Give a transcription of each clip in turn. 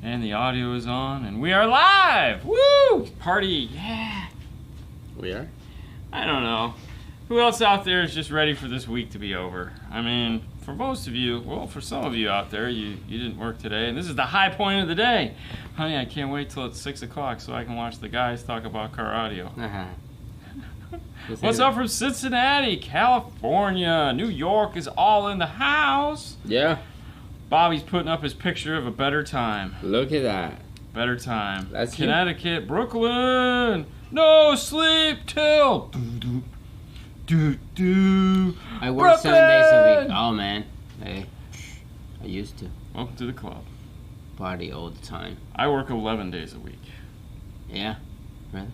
And the audio is on, and we are live! Woo! Party, yeah! We are? I don't know. Who else out there is just ready for this week to be over? I mean, for most of you, well, for some of you out there, you didn't work today, and this is the high point of the day. Honey, I can't wait till it's 6 o'clock so I can watch the guys talk about car audio. What's up from Cincinnati, California? New York is all in the house. Yeah. Bobby's putting up his picture of a better time. Look at that. Better time. That's Connecticut, Brooklyn. No sleep till. I work 7 days a week. Oh man. Hey, I used to. Welcome to the club. Party all the time. I work 11 days a week. Yeah. Really?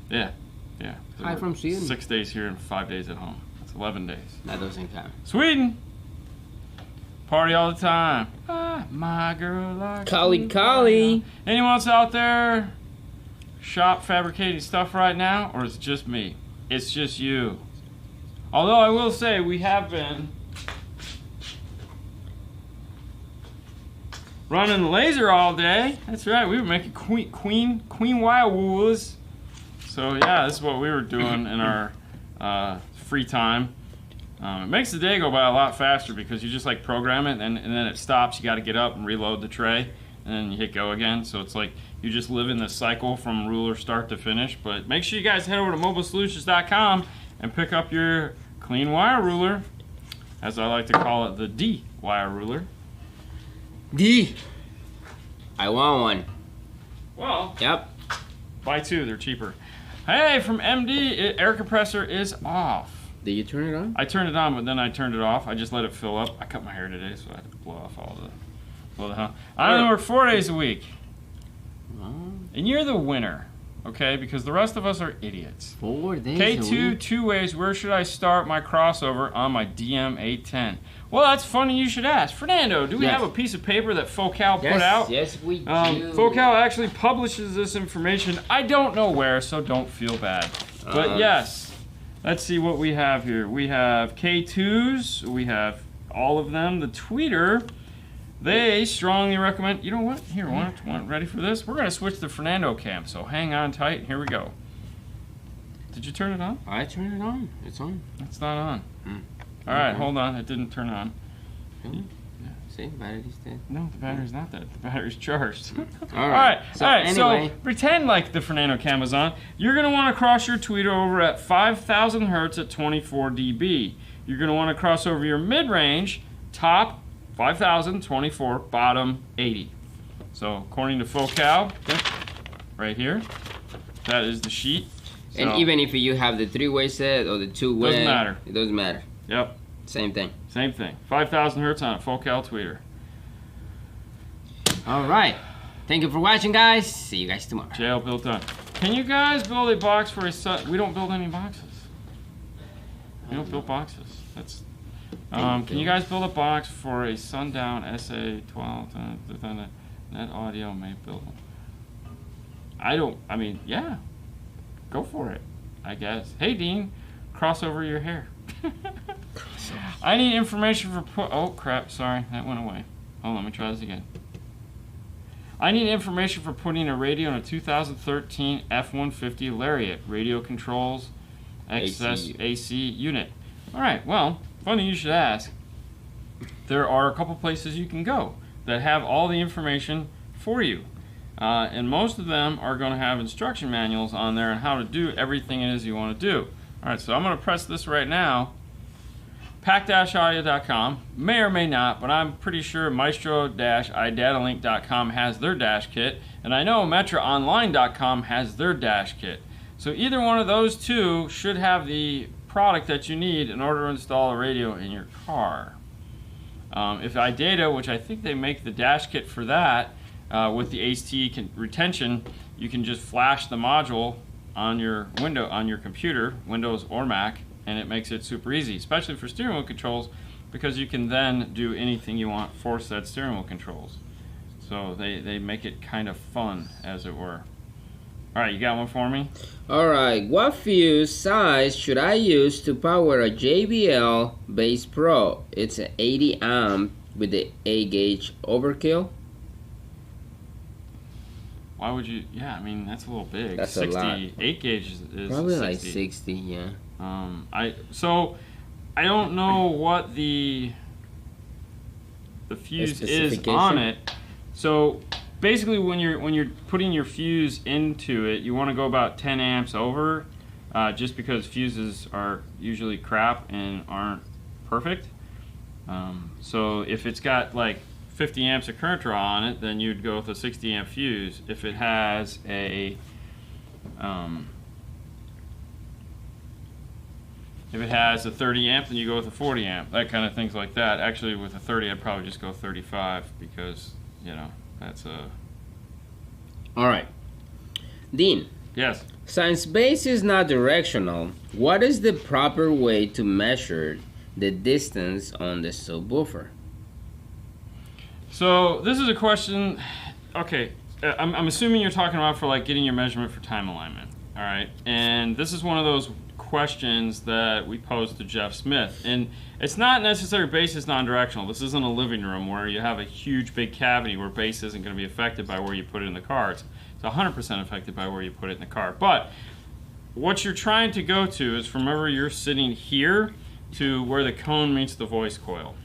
Yeah. Yeah. Hi from Sweden. 6 days here and 5 days at home. That's 11 days. That doesn't count. Sweden. Party all the time. Ah, my girl like Collie. Anyone else out there shop fabricating stuff right now, or is it just me? It's just you. Although I will say we have been running the laser all day. That's right. We were making queen wire wools. So yeah, this is what we were doing in our free time. It makes the day go by a lot faster because you just like program it and then it stops. You got to get up and reload the tray and then you hit go again. So it's like you just live in this cycle from ruler start to finish. But make sure you guys head over to mobilesolutions.com and pick up your clean wire ruler, as I like to call it, the D wire ruler. D. I want one. Well, yep. Buy two, they're cheaper. Hey, from MD, air compressor is off. Did you turn it on? I turned it on, but then I turned it off. I just let it fill up. I cut my hair today, so I had to blow off all the hell. I only work 4 days a week. And you're the winner, okay? Because the rest of us are idiots. 4 days K2, 2 ways. Where should I start my crossover on my DM810? Well, that's funny you should ask. Fernando, do we have a piece of paper that Focal put out? Yes, we do. Focal actually publishes this information. I don't know where, so don't feel bad. But yes. Let's see what we have here. We have K2s. We have all of them. The tweeter, they strongly recommend. You know what? Here, want ready for this? We're going to switch to Fernando cam, so hang on tight. Here we go. Did you turn it on? I turned it on. It's on. It's not on. All right, hold on. It didn't turn on. Really? See, battery's dead. No, the battery's not dead. The battery's charged. All right. So pretend like the Fernando cam is on. You're going to want to cross your tweeter over at 5,000 hertz at 24 dB. You're going to want to cross over your mid-range, top 5,000, 24, bottom 80. So according to Focal, right here, that is the sheet. So, and even if you have the 3-way set or the 2-way, doesn't matter. It doesn't matter. Yep. Same thing. Same thing. 5,000 hertz on a Focal tweeter. All right. Thank you for watching, guys. See you guys tomorrow. Jail built done. Can you guys build a box for a sun? We don't build any boxes. We don't build boxes. That's. Can you guys build a box for a Sundown SA12? Net audio may build one. I mean, yeah. Go for it, I guess. Hey, Dean, cross over your hair. I need information for oh crap, sorry, that went away. Hold on, let me try this again. I need information for putting a radio in a 2013 F-150 Lariat. Radio controls, XS AC unit. Alright, well, funny you should ask. There are a couple places you can go that have all the information for you. And most of them are going to have instruction manuals on there on how to do everything it is you want to do. Alright, so I'm going to press this right now. pack-audio.com, may or may not, but I'm pretty sure maestro-idatalink.com has their dash kit, and I know metraonline.com has their dash kit. So either one of those two should have the product that you need in order to install a radio in your car. If iData, which I think they make the dash kit for that, with the AST retention, you can just flash the module on your computer, Windows or Mac, and it makes it super easy, especially for steering wheel controls, because you can then do anything you want for said steering wheel controls. So they make it kind of fun, as it were. All right, you got one for me? All right, what fuse size should I use to power a JBL Bass Pro? It's an 80 amp with the A gauge overkill. Why would you? Yeah, I mean that's a little big. That's 60, a lot. 8 gauge is Probably 60. like 60, yeah. I don't know what the fuse is on it. So basically, when you're putting your fuse into it, you want to go about 10 amps over, just because fuses are usually crap and aren't perfect. So if it's got like 50 amps of current draw on it, then you'd go with a 60 amp fuse. If it has a if it has a 30 amp, then you go with a 40 amp. That kind of things like that. Actually, with a 30, I'd probably just go 35 because, you know, that's a... All right. Dean. Yes? Since base is not directional, what is the proper way to measure the distance on the subwoofer? So this is a question... Okay, I'm assuming you're talking about for like getting your measurement for time alignment. All right, and this is one of those questions that we posed to Jeff Smith, and it's not necessarily base is non-directional. This isn't a living room where you have a huge big cavity where base isn't going to be affected by where you put it in the car. It's 100% affected by where you put it in the car. But what you're trying to go to is from wherever you're sitting here to where the cone meets the voice coil.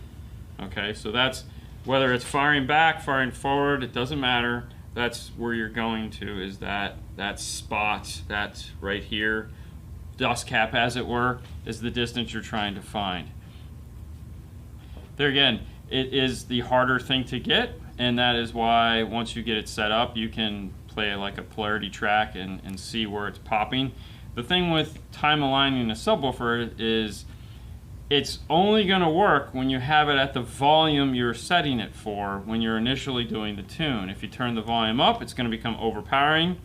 Okay, so that's whether it's firing back, firing forward, it doesn't matter. That's where you're going to, is that spot that's right here, dust cap as it were, is the distance you're trying to find. There again, it is the harder thing to get, and that is why once you get it set up, you can play like a polarity track and see where it's popping. The thing with time aligning a subwoofer is it's only going to work when you have it at the volume you're setting it for when you're initially doing the tune. If you turn the volume up, it's going to become overpowering,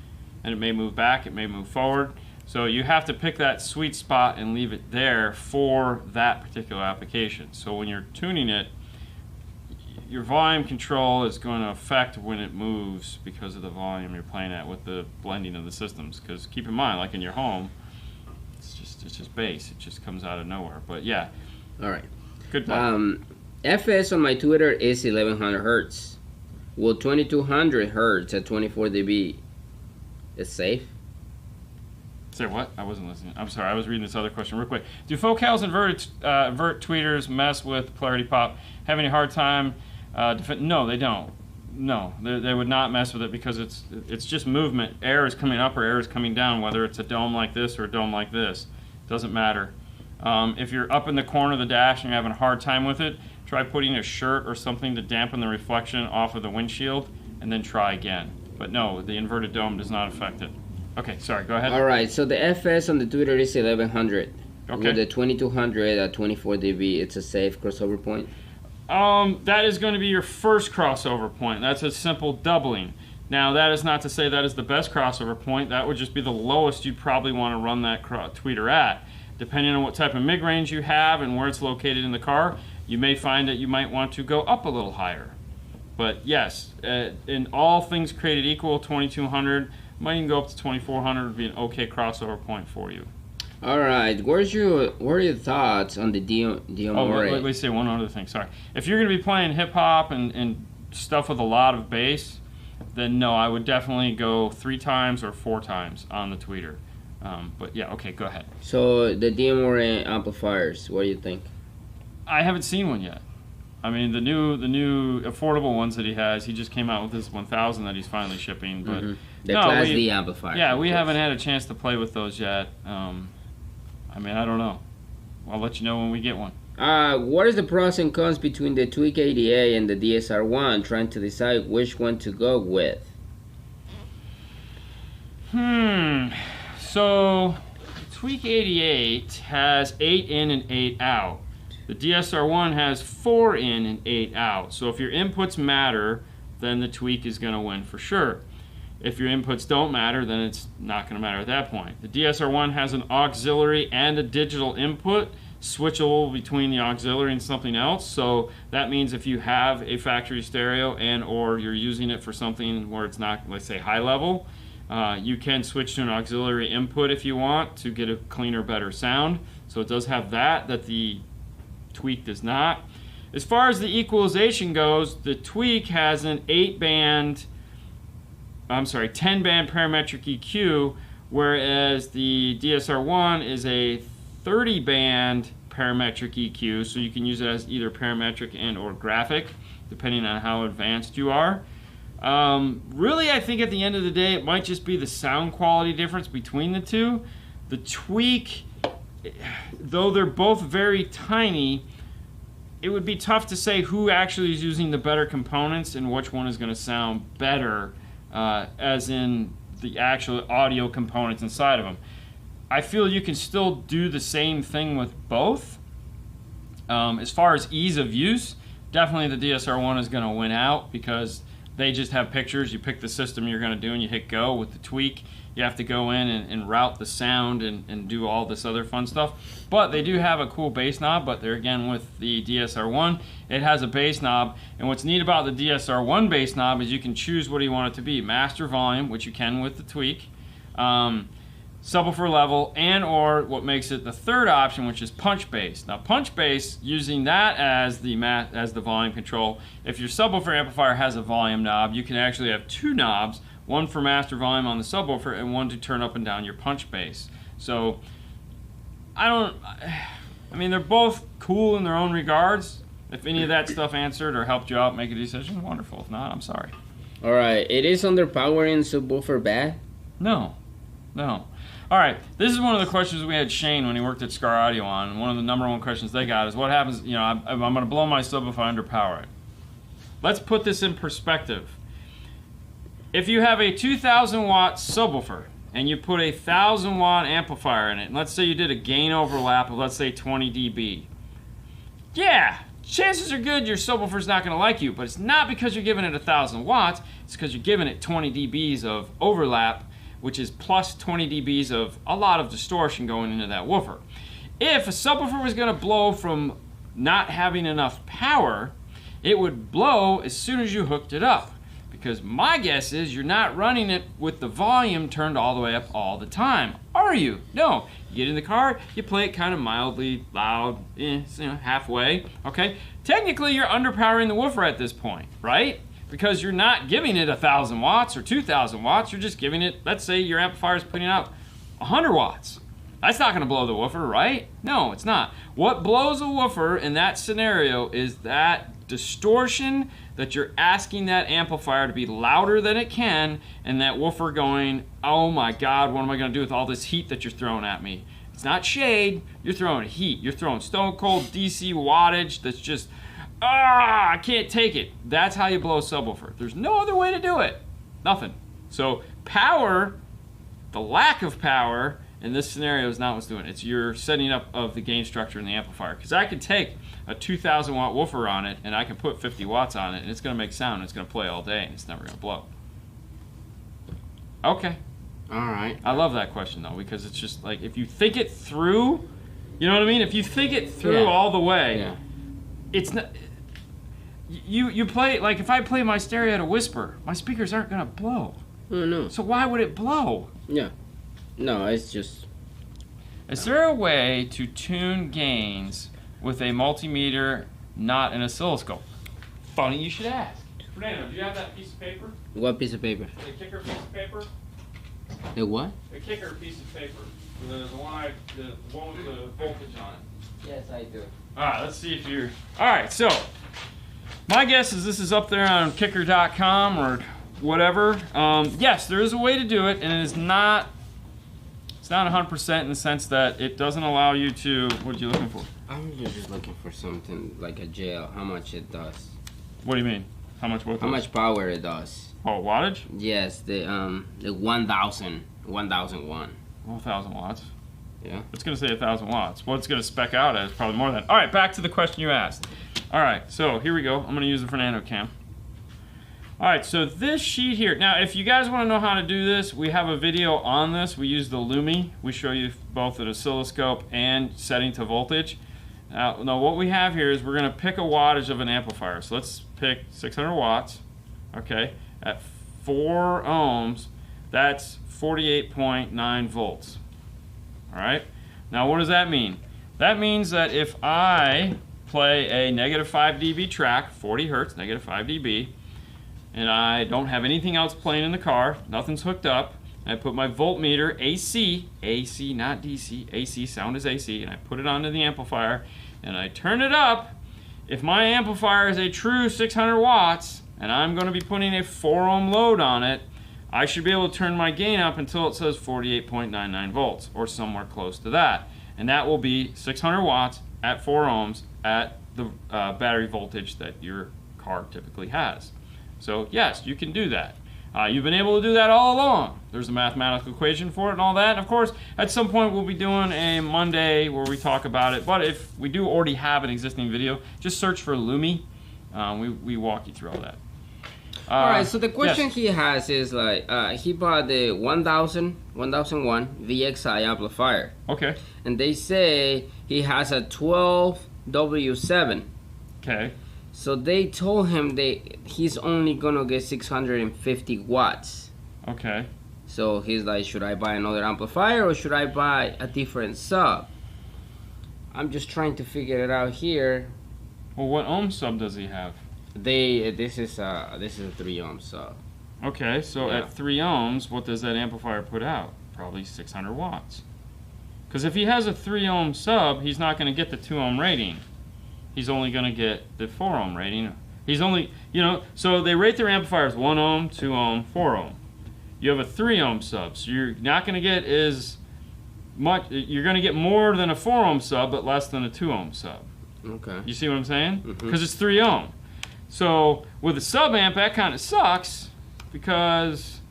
and it may move back, it may move forward. So you have to pick that sweet spot and leave it there for that particular application. So when you're tuning it, your volume control is going to affect when it moves because of the volume you're playing at with the blending of the systems. Because keep in mind, like in your home, it's just bass. It just comes out of nowhere. But yeah. All right. Good point. FS on my Twitter is 1100 hertz. Will 2200 hertz at 24 dB is safe? Say what? I wasn't listening. I'm sorry. I was reading this other question real quick. Do Focal's invert tweeters mess with polarity pop? Have any hard time? No, they don't. No, they would not mess with it because it's just movement. Air is coming up or air is coming down, whether it's a dome like this or a dome like this. Doesn't matter. If you're up in the corner of the dash and you're having a hard time with it, try putting a shirt or something to dampen the reflection off of the windshield, and then try again. But no, the inverted dome does not affect it. Okay, sorry, go ahead. All right, so the FS on the Twitter is 1100. Okay. With the 2200 at 24 dB, it's a safe crossover point? That is going to be your first crossover point. That's a simple doubling. Now, that is not to say that is the best crossover point. That would just be the lowest you'd probably want to run that tweeter at. Depending on what type of mid-range you have and where it's located in the car, you may find that you might want to go up a little higher. But yes, in all things created equal, 2200, might even go up to 2400 would be an okay crossover point for you. All right, what are your thoughts on the Diomore? Wait, say one other thing, sorry. If you're going to be playing hip-hop and stuff with a lot of bass, then no, I would definitely go 3 times or 4 times on the tweeter. But yeah, okay, go ahead. So the Diomore amplifiers, what do you think? I haven't seen one yet. I mean, the new affordable ones that he has, he just came out with this 1000 that he's finally shipping. But the Class D amplifiers. Yeah, we haven't had a chance to play with those yet. I mean, I don't know. I'll let you know when we get one. What is the pros and cons between the Tweak 80A and the DSR-1, trying to decide which one to go with? So, Tweak 88 has 8 in and 8 out. The DSR-1 has 4 in and 8 out. So if your inputs matter, then the Tweak is going to win for sure. If your inputs don't matter, then it's not going to matter at that point. The DSR-1 has an auxiliary and a digital input, switchable between the auxiliary and something else. So that means if you have a factory stereo and or you're using it for something where it's not, let's say, high level, you can switch to an auxiliary input if you want to get a cleaner, better sound. So it does have that the Tweak does not. As far as the equalization goes, the Tweak has an 8-band 10-band parametric EQ, whereas the DSR1 is a 30-band parametric EQ, so you can use it as either parametric and or graphic, depending on how advanced you are. Really, I think at the end of the day, it might just be the sound quality difference between the two. The tweak, though they're both very tiny, it would be tough to say who actually is using the better components and which one is going to sound better, as in the actual audio components inside of them. I feel you can still do the same thing with both. As far as ease of use, definitely the DSR1 is going to win out because they just have pictures. You pick the system you're going to do and you hit go. With the tweak, you have to go in and route the sound and do all this other fun stuff. But they do have a cool bass knob, but they're again with the DSR1. It has a bass knob, and what's neat about the DSR1 bass knob is you can choose what you want it to be. Master volume, which you can with the tweak, subwoofer level, and or what makes it the third option, which is punch bass. Now punch bass, using that as the volume control, if your subwoofer amplifier has a volume knob, you can actually have two knobs, one for master volume on the subwoofer and one to turn up and down your punch bass. So I mean, they're both cool in their own regards. If any of that stuff answered or helped you out make a decision, wonderful. If not, I'm sorry. All right, it is underpowered in subwoofer bad? No. All right, this is one of the questions we had Shane when he worked at Scar Audio on, and one of the #1 questions they got is what happens, you know, I'm going to blow my sub if I underpower it. Let's put this in perspective. If you have a 2,000 watt subwoofer and you put a 1,000 watt amplifier in it, and let's say you did a gain overlap of, let's say, 20 dB. Yeah, chances are good your subwoofer's not going to like you, but it's not because you're giving it 1,000 watts, it's because you're giving it 20 dBs of overlap, which is plus 20 dBs of a lot of distortion going into that woofer. If a subwoofer was going to blow from not having enough power, it would blow as soon as you hooked it up. Because my guess is you're not running it with the volume turned all the way up all the time, are you? No. You get in the car, you play it kind of mildly, loud, halfway, okay? Technically, you're underpowering the woofer at this point, right? Because you're not giving it 1,000 watts or 2,000 watts, you're just giving it, let's say your amplifier is putting out 100 watts. That's not going to blow the woofer, right? No, it's not. What blows a woofer in that scenario is that distortion that you're asking that amplifier to be louder than it can, and that woofer going, oh my God, what am I going to do with all this heat that you're throwing at me? It's not shade, you're throwing heat. You're throwing stone cold DC wattage that's just, I can't take it. That's how you blow a subwoofer. There's no other way to do it. Nothing. So power, the lack of power in this scenario is not what's doing it. It's your setting up of the gain structure in the amplifier. Because I could take a 2,000 watt woofer on it and I can put 50 watts on it and it's going to make sound and it's going to play all day and it's never going to blow. Okay. All right. I love that question though, because it's just like if you think it through, you know what I mean? If you think it through all the way, it's not. You play, like if I play my stereo at a whisper, my speakers aren't going to blow. Oh, no. So why would it blow? Yeah. No, it's just... Is there a way to tune gains with a multimeter, not an oscilloscope? Funny you should ask. Fernando, do you have that piece of paper? What piece of paper? The kicker piece of paper? The what? The kicker piece of paper. The one with the voltage on it. Yes, I do. Alright, let's see if you're... Alright, so... My guess is this is up there on kicker.com or whatever. Yes, there is a way to do it, and it's not 100% in the sense that it doesn't allow you to... What are you looking for? I'm just looking for something like a jail, how much it does. What do you mean? How much power it does. Oh, wattage? Yes, the 1001. 1,000 watts. Yeah. It's going to say 1,000 watts. What it's going to spec out as probably more than... Alright, back to the question you asked. Alright, so here we go. I'm going to use the Fernando cam. Alright, so this sheet here. Now, if you guys want to know how to do this, we have a video on this. We use the Lumi. We show you both an oscilloscope and setting to voltage. Now, what we have here is we're going to pick a wattage of an amplifier. So let's pick 600 watts. Okay, at 4 ohms, that's 48.9 volts. Alright, now what does that mean? That means that if I play a -5 dB track, 40 hertz, -5 dB, and I don't have anything else playing in the car, nothing's hooked up, and I put my voltmeter, AC not DC, AC, sound is AC, and I put it onto the amplifier, and I turn it up. If my amplifier is a true 600 watts, and I'm going to be putting a 4 ohm load on it, I should be able to turn my gain up until it says 48.99 volts, or somewhere close to that. And that will be 600 watts at 4 ohms at the battery voltage that your car typically has. So yes, you can do that. You've been able to do that all along. There's a mathematical equation for it and all that. And of course, at some point we'll be doing a Monday where we talk about it. But if we do already have an existing video, just search for Lumi. We walk you through all that. All right, so the question yes. he has is like, he bought the 1001 VXI amplifier. Okay. And they say he has a 12W7. Okay. So they told him he's only gonna get 650 watts. Okay. So he's like, should I buy another amplifier or should I buy a different sub? I'm just trying to figure it out here. Well, what ohm sub does he have? This is a 3 ohm sub. Okay, so Yeah. at 3 ohms, what does that amplifier put out? Probably 600 watts. Because if he has a 3 ohm sub, he's not going to get the 2 ohm rating. He's only going to get the 4 ohm rating. He's only, so they rate their amplifiers 1 ohm, 2 ohm, 4 ohm. You have a 3 ohm sub, so you're not going to get as much, you're going to get more than a 4 ohm sub, but less than a 2 ohm sub. Okay. You see what I'm saying? Because it's 3 ohm. So with a sub amp, that kind of sucks because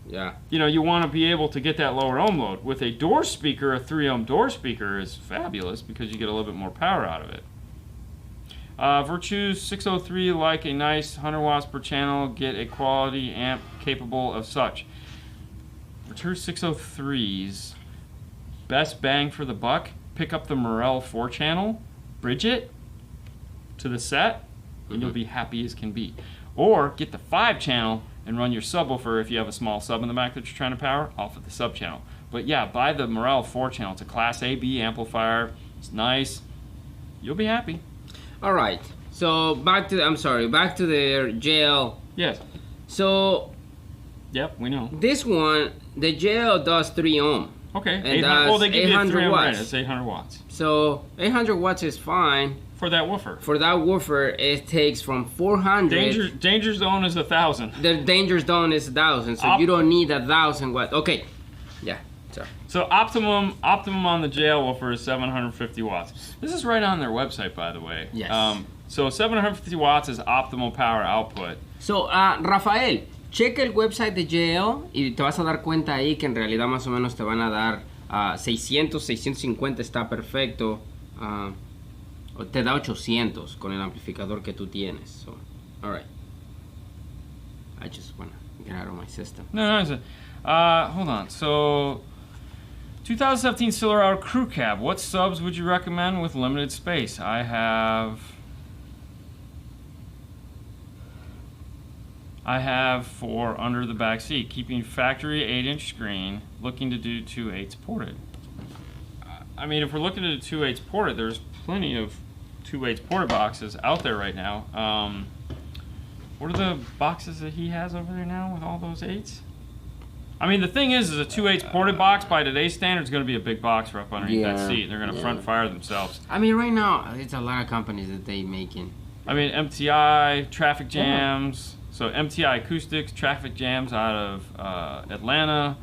you want to be able to get that lower ohm load. With a door speaker, a 3 ohm door speaker is fabulous because you get a little bit more power out of it. Virtue 603, like a nice 100 watts per channel, get a quality amp capable of such. Virtue 603's best bang for the buck, pick up the Morel 4 channel, bridge it to the set, and you'll be happy as can be. Or get the 5 channel and run your subwoofer if you have a small sub in the back that you're trying to power off of the sub channel. But yeah, buy the Morel 4 channel. It's a Class AB amplifier. It's You'll be happy. All right. So back to the JL. Yes. So. Yep, we know. This one, the JL does 3 ohm. Okay. And they give you 3 ohm watts. It's 800 watts. So 800 watts is fine. For that woofer. For that woofer, it takes from 400. Danger zone is 1,000. The danger zone is 1,000, so you don't need 1,000 watts. Okay. Yeah. Sorry. So optimum on the JL woofer is 750 watts. This is right on their website, by the way. Yes. So 750 watts is optimal power output. So, Rafael, checa el website de JL y te vas a dar cuenta ahí que en realidad más o menos te van a dar 600, 650 está perfecto. Te da 800 con el amplificador que tú tienes. So, all right. I just want to get out of my system. No, hold on. So 2017 Silverado Crew Cab. What subs would you recommend with limited space? I have 4 under the back seat, keeping factory 8-inch screen, looking to do 2/8 ported. I mean, if we're looking at a 2/8 ported, there's plenty of 2/8 ported boxes out there right now. What are the boxes that he has over there now with all those 8s? I mean, the thing is a 2/8 ported box by today's standards is going to be a big box for up underneath that seat. They're going to front fire themselves. I mean, right now, it's a lot of companies that they making. I mean, MTI, Traffic Jams. So MTI Acoustics, Traffic Jams out of Atlanta.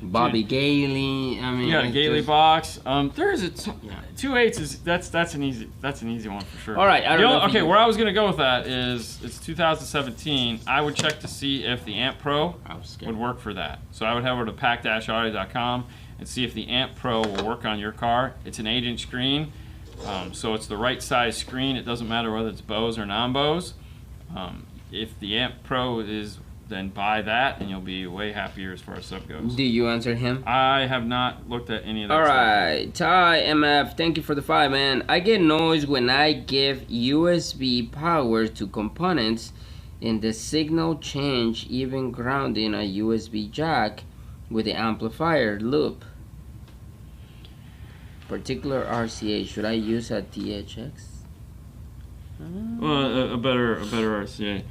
Bobby Gailey. I mean, yeah, Gailey box. There's a 2/8 is that's an easy one for sure. All right, okay, where I was gonna go with that is it's 2017. I would check to see if the Amp Pro would work for that. So I would head over to pack-audio.com and see if the Amp Pro will work on your car. It's an 8-inch screen, so it's the right size screen. It doesn't matter whether it's Bose or non-Bose. If the Amp Pro is, then buy that and you'll be way happier as far as sub goes. Did you answer him? I have not looked at any of that. Alright, Ty MF, thank you for the 5, man. I get noise when I give USB power to components in the signal change, even grounding a USB jack with the amplifier loop. Particular RCA, should I use a THX? Well, a better RCA.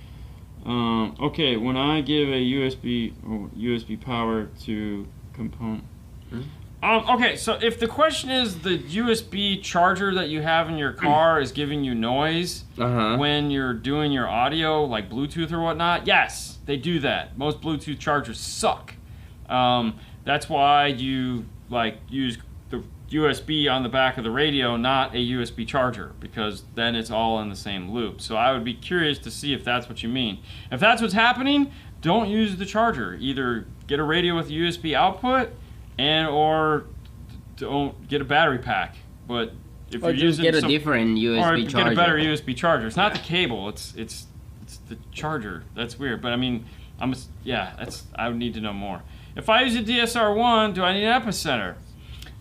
Okay, when I give a USB power to component. Okay, so if the question is the USB charger that you have in your car is giving you noise when you're doing your audio, like Bluetooth or whatnot, yes, they do that. Most Bluetooth chargers suck. That's why you use the USB on the back of the radio, not a USB charger, because then it's all in the same loop. So I would be curious to see if that's what you mean. If that's what's happening, don't use the charger. Either get a radio with a USB output or don't get a battery pack. But if you're using get a different USB charger. Get a better USB charger. It's not the cable. It's the charger. That's weird. But I mean, I would need to know more. If I use a DSR1, do I need an Epicenter?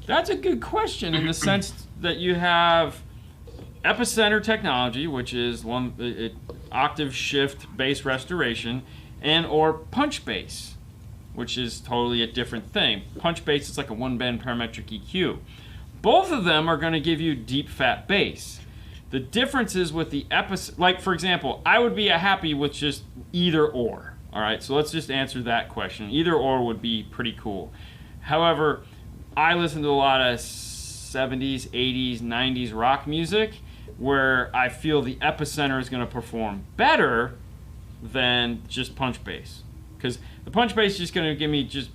That's a good question in the sense that you have Epicenter technology, which is octave shift bass restoration, and or punch bass, which is totally a different thing. Punch bass is like a one-band parametric EQ. Both of them are going to give you deep fat bass. The difference is with the Epicenter, like for example, I would be happy with just either or. All right, so let's just answer that question. Either or would be pretty cool. However, I listen to a lot of 70s, 80s, 90s rock music where I feel the Epicenter is going to perform better than just punch bass. Because the punch bass is just going to give me just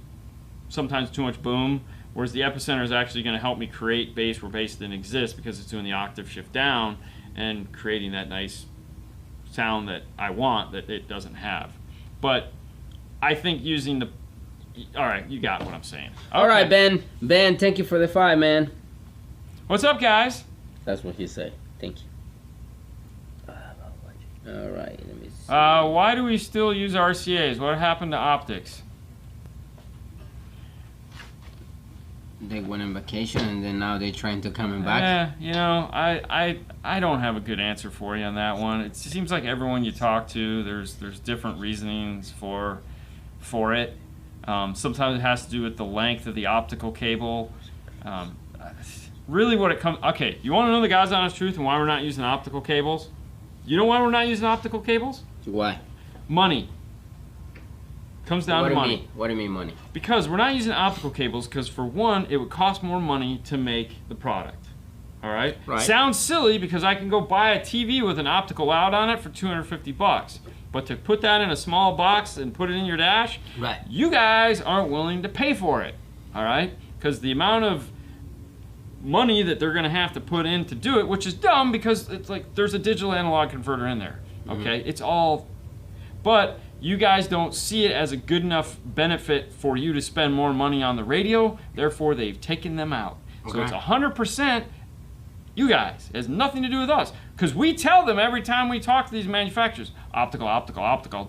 sometimes too much boom, whereas the Epicenter is actually going to help me create bass where bass didn't exist because it's doing the octave shift down and creating that nice sound that I want that it doesn't have. But I think using the... All right, you got what I'm saying. Okay. All right, Ben. Ben, thank you for the 5, man. What's up, guys? That's what he said. Thank you. All right, let me see. Why do we still use RCAs? What happened to optics? They went on vacation and then now they're trying to come back. Yeah, you know, I don't have a good answer for you on that one. It seems like everyone you talk to, there's different reasonings for it. Sometimes it has to do with the length of the optical cable. Really what it comes... Okay, you want to know the God's honest truth and why we're not using optical cables? You know why we're not using optical cables? Why? Money. Comes down to money. What do you mean money? Because we're not using optical cables because for one, it would cost more money to make the product. All right? Right. Sounds silly because I can go buy a TV with an optical out on it for $250. But to put that in a small box and put it in your dash, right, you guys aren't willing to pay for it. All right? Because the amount of money that they're going to have to put in to do it, which is dumb because it's like there's a digital analog converter in there. Okay? It's all... But you guys don't see it as a good enough benefit for you to spend more money on the radio, therefore they've taken them out. Okay. So it's 100% you guys. It has nothing to do with us. Because we tell them every time we talk to these manufacturers, optical,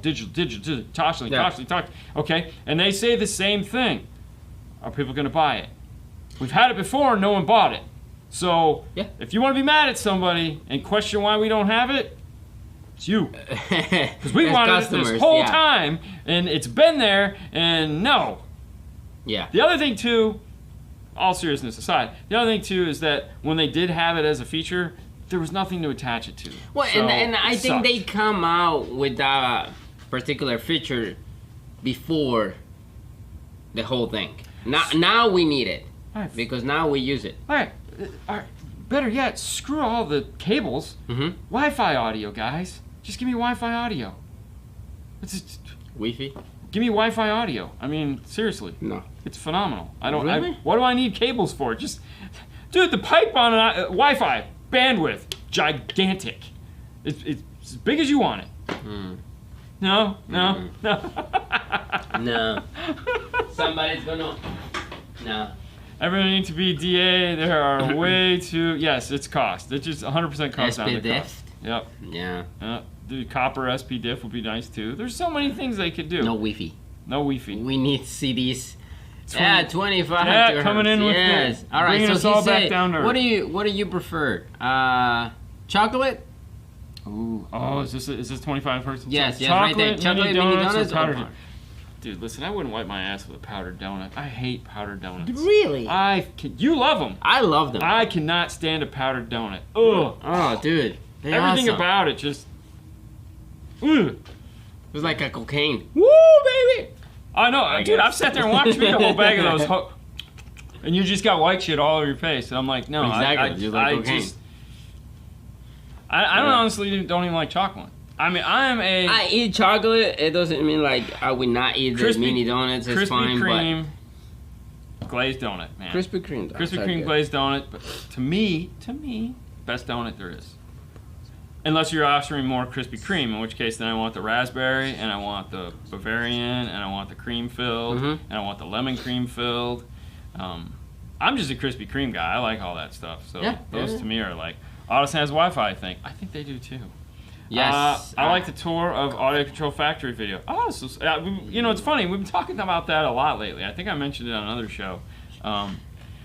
digital, tosh. Okay? And they say the same thing. Are people going to buy it? We've had it before and no one bought it. So if you want to be mad at somebody and question why we don't have it, it's you. Because we wanted it this whole time, and it's been there, and no. Yeah. The other thing, too, all seriousness aside, the other thing, too, is that when they did have it as a feature, there was nothing to attach it to. Well, so and I think they come out with that particular feature before the whole thing. Now we need it. Right. Because now we use it. All right. Better yet, screw all the cables. Wi-Fi audio, guys. Just give me Wi-Fi audio. Wi-Fi? Give me Wi-Fi audio. I mean, seriously. No. It's phenomenal. I don't. Really? What do I need cables for? Just, dude, the pipe on Wi-Fi bandwidth, gigantic. It's as big as you want it. No. No. Somebody's gonna. No. Everyone needs to be DA. There are way too. Yes, it's cost. It's just 100% cost down to cost. Yep. Yeah. The copper SP diff would be nice too. There's so many things they could do. No Wi-Fi. No Wi-Fi. We need CDs. 25. Yeah, coming in with yes. it. All right. Bringing So us all say, back down to earth. What do you prefer? Chocolate? Ooh. Oh, is this 25 percent? Yes. Chocolate, Right there. Chocolate mini donuts or powdered? Dude, listen, I wouldn't wipe my ass with a powdered donut. I hate powdered donuts. Really? You love them. I love them. I cannot stand a powdered donut. Ugh. Oh, dude. Everything about it just. Ugh. It was like a cocaine. Woo, baby! I know, dude. I've sat there and watched me a whole bag of those, and you just got white shit all over your face. And I'm like, no, Exactly. I don't honestly don't even like chocolate. I mean, I eat chocolate. It doesn't mean like I would not eat the mini donuts. It's fine, Kreme, glazed donut, man. Krispy Kreme. Krispy Kreme glazed donut, but to me, best donut there is. Unless you're offering more Krispy Kreme, in which case then I want the raspberry, and I want the Bavarian, and I want the cream filled, and I want the lemon cream filled. I'm just a Krispy Kreme guy. I like all that stuff. So those to me are like, Audison has Wi-Fi, I think. I think they do too. Yes. I like the tour of Audio Control Factory video. Oh, you know, it's funny. We've been talking about that a lot lately. I think I mentioned it on another show.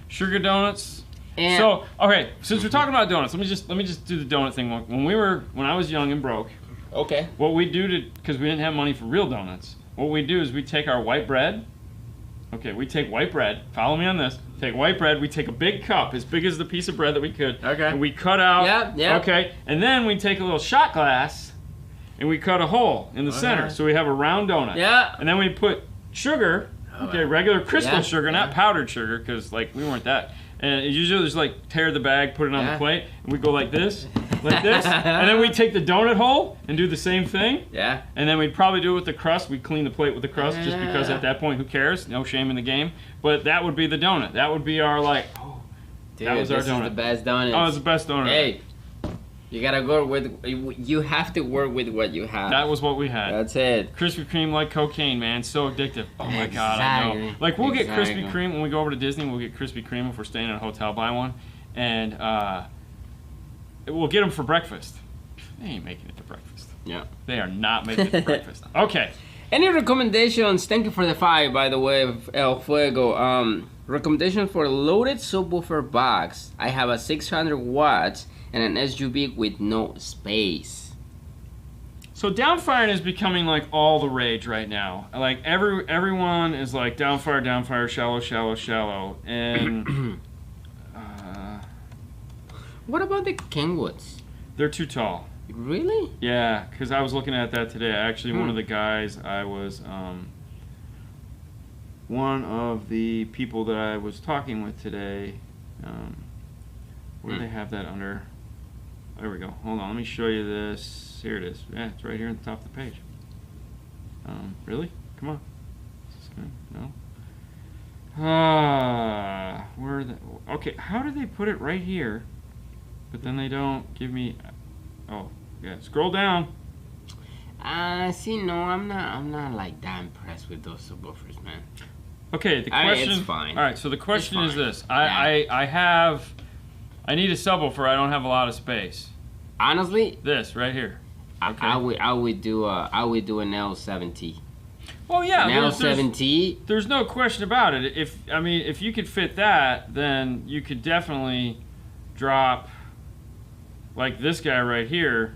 Sugar donuts. And so, okay, since we're talking about donuts, let me just do the donut thing. When I was young and broke, okay, what we do because we didn't have money for real donuts, what we do is we take our white bread. Okay, we take white bread. Follow me on this. Take white bread. We take a big cup, as big as the piece of bread that we could. Okay. And we cut out. Yeah. Okay, and then we take a little shot glass, and we cut a hole in the center, so we have a round donut. Yeah. And then we put sugar. Okay, regular crystal sugar, not powdered sugar, because like we weren't that. And usually just like tear the bag, put it on the plate, and we go like this, and then we take the donut hole and do the same thing. Yeah. And then we'd probably do it with the crust. We'd clean the plate with the crust, just because at that point, who cares? No shame in the game. But that would be the donut. That would be our Dude, that was our donut. This is the best donut. Oh, it's the best donut. Hey, you gotta go with. You have to work with what you have. That was what we had. That's it. Krispy Kreme like cocaine, man. So addictive. Oh my God, I know. Like we'll get Krispy Kreme when we go over to Disney. We'll get Krispy Kreme if we're staying in a hotel, buy one, and we'll get them for breakfast. They ain't making it to breakfast. Yeah. They are not making it to breakfast. Okay. Any recommendations? Thank you for the 5, by the way, El Fuego. Recommendation for a loaded subwoofer box. I have a 600 watts and an SUV with no space. So downfiring is becoming like all the rage right now. Like everyone is like downfire, shallow, and what about the Kenwoods? They're too tall. Really? Yeah, because I was looking at that today. Actually, one of the guys I was, one of the people that I was talking with today, where do they have that under? There we go. Hold on, let me show you this. Here it is. Yeah, it's right here at the top of the page. Really? Come on. Is this good? No? Where are the... Okay, how do they put it right here, but then they don't give me... Oh, yeah, scroll down. See, no, I'm not like that impressed with those subwoofers, man. Okay, the question... It's fine. All right, so the question is this. I need a subwoofer. I don't have a lot of space. Honestly, this right here. Okay. I would do an L7T. Oh yeah, an L7T. There's no question about it. If you could fit that, then you could definitely drop like this guy right here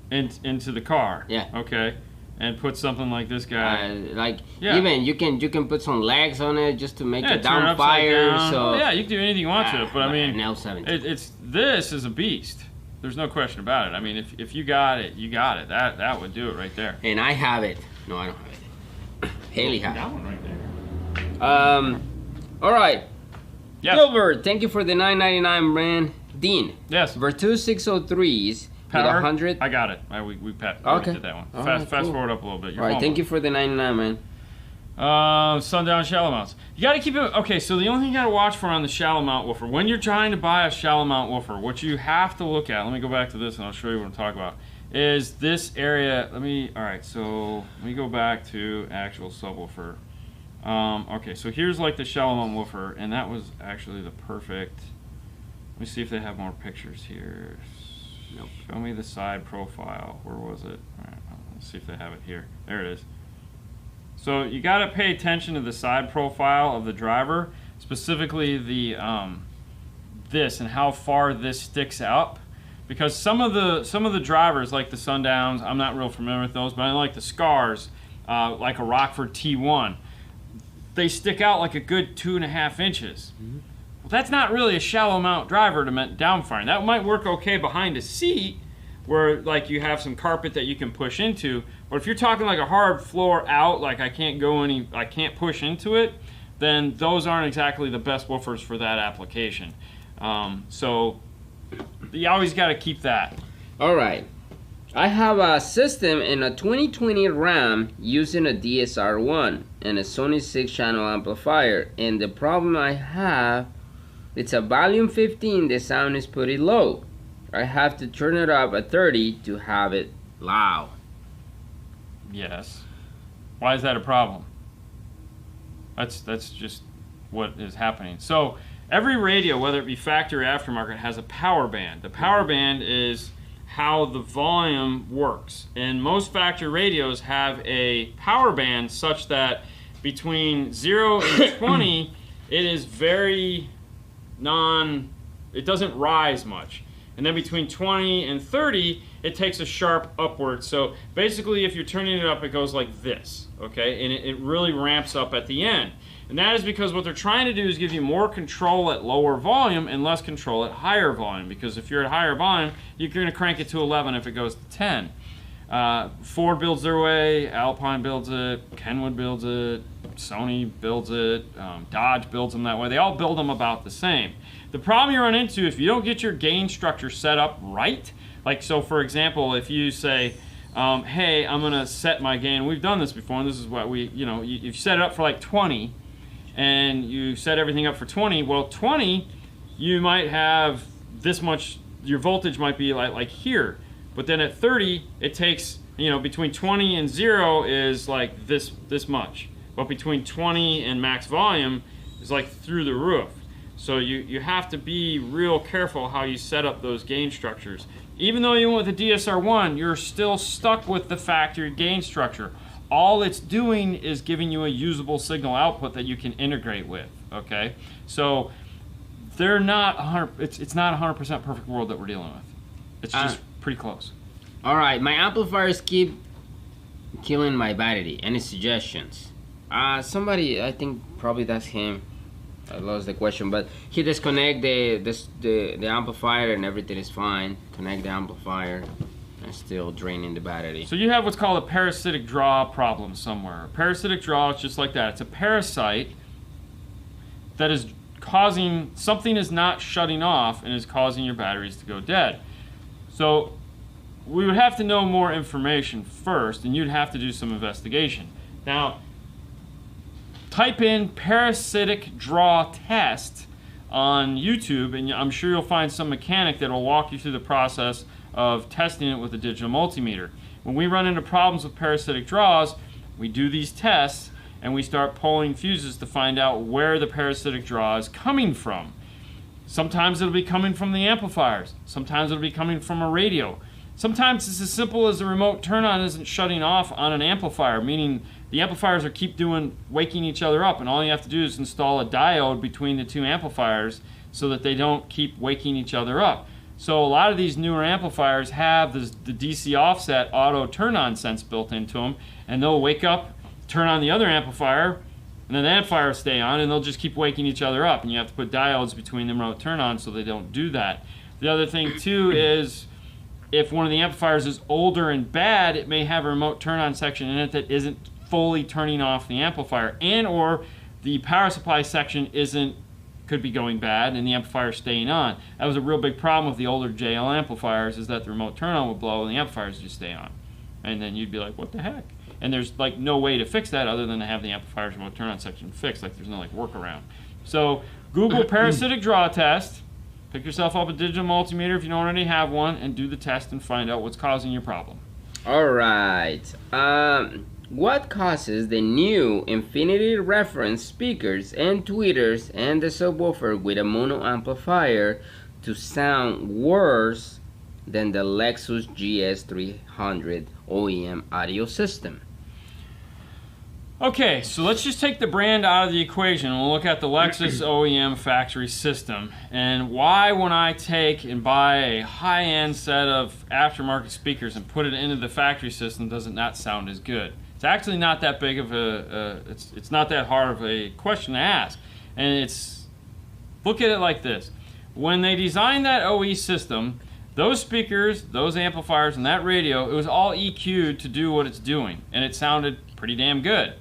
into the car. Yeah. Okay. And put something like this guy. Even you can put some legs on it just to make it turn down fire. Down. So yeah, you can do anything you want to it. But I mean, an L7T. This is a beast. There's no question about it. I mean, if you got it, you got it. That would do it right there. And I have it. No, I don't have it. Haley has it. That one right there. All right. Yes. Gilbert, thank you for the $9.99 brand. Dean. Yes. Vertu 603s. Power. With 100. I got it. We Okay. did that one. All Fast right, cool. forward up a little bit. All right. Thank you for the $9.99, man. Sundown shallow mounts. You got to keep it. Okay, so the only thing you got to watch for on the shallow mount woofer, when you're trying to buy a shallow mount woofer, what you have to look at. Let me go back to this and I'll show you what I'm talking about. Is this area? All right. So let me go back to actual subwoofer. Okay, so here's like the shallow mount woofer, and that was actually the perfect. Let me see if they have more pictures here. Nope. Show me the side profile. Where was it? All right, let's see if they have it here. There it is. So you got to pay attention to the side profile of the driver, specifically the this and how far this sticks up, because some of the drivers like the Sundowns, I'm not real familiar with those, but I like the Scars, like a Rockford T1. They stick out like a good 2.5 inches. Well, that's not really a shallow mount driver to downfiring. That might work okay behind a seat where like you have some carpet that you can push into. But if you're talking like a hard floor out, like I can't push into it, then those aren't exactly the best woofers for that application. So you always got to keep that. All right. I have a system in a 2020 RAM using a DSR1 and a Sony 6-channel amplifier. And the problem I have, it's a volume 15, the sound is pretty low. I have to turn it up at 30 to have it loud. Yes. Why is that a problem? That's just what is happening. So every radio, whether it be factory or aftermarket, has a power band. The power band is how the volume works. And most factory radios have a power band such that between 0 and 20, it is very it doesn't rise much. And then between 20 and 30, it takes a sharp upward. So basically, if you're turning it up, it goes like this, okay? And it really ramps up at the end. And that is because what they're trying to do is give you more control at lower volume and less control at higher volume. Because if you're at higher volume, you're going to crank it to 11 if it goes to 10. Ford builds their way, Alpine builds it, Kenwood builds it, Sony builds it, Dodge builds them that way. They all build them about the same. The problem you run into if you don't get your gain structure set up right, like so for example, if you say, hey, I'm going to set my gain, we've done this before, and this is what you set it up for like 20, and you set everything up for 20, well 20, you might have this much, your voltage might be like here, but then at 30, it takes, between 20 and 0 is like this much, but between 20 and max volume is like through the roof. So you have to be real careful how you set up those gain structures. Even though you went with a DSR1, you're still stuck with the factory gain structure. All it's doing is giving you a usable signal output that you can integrate with, okay? So they're not 100, it's not 100% perfect world that we're dealing with. It's just pretty close. All right, my amplifiers keep killing my battery. Any suggestions? Somebody, I think probably that's him. I lost the question, but he disconnect the amplifier and everything is fine. Connect the amplifier and still draining the battery. So you have what's called a parasitic draw problem somewhere. A parasitic draw is just like that. It's a parasite that is causing, something is not shutting off and is causing your batteries to go dead. So we would have to know more information first, and you'd have to do some investigation. Now, type in parasitic draw test on YouTube, and I'm sure you'll find some mechanic that will walk you through the process of testing it with a digital multimeter. When we run into problems with parasitic draws, we do these tests and we start pulling fuses to find out where the parasitic draw is coming from. Sometimes it'll be coming from the amplifiers. Sometimes it'll be coming from a radio. Sometimes it's as simple as the remote turn-on isn't shutting off on an amplifier, meaning the amplifiers are waking each other up, and all you have to do is install a diode between the two amplifiers so that they don't keep waking each other up. So a lot of these newer amplifiers have the DC offset auto turn-on sense built into them, and they'll wake up, turn on the other amplifier, and then the amplifier will stay on, and they'll just keep waking each other up, and you have to put diodes between the remote turn-on so they don't do that. The other thing too is if one of the amplifiers is older and bad, it may have a remote turn-on section in it that isn't fully turning off the amplifier, and or the power supply section could be going bad and the amplifier staying on. That was a real big problem with the older JL amplifiers, is that the remote turn-on would blow and the amplifiers just stay on. And then you'd be like, what the heck? And there's like no way to fix that other than to have the amplifier's remote turn-on section fixed. Like there's no like workaround. So Google parasitic draw test, pick yourself up a digital multimeter if you don't already have one, and do the test and find out what's causing your problem. All right. What causes the new Infinity reference speakers and tweeters and the subwoofer with a mono amplifier to sound worse than the Lexus GS300 OEM audio system? Okay, so let's just take the brand out of the equation and we'll look at the Lexus OEM factory system, and why when I take and buy a high-end set of aftermarket speakers and put it into the factory system does it not sound as good. It's actually not that big of it's not that hard of a question to ask, and it's look at it like this. When they designed that OE system, those speakers, those amplifiers, and that radio, it was all EQ'd to do what it's doing, and it sounded pretty damn good.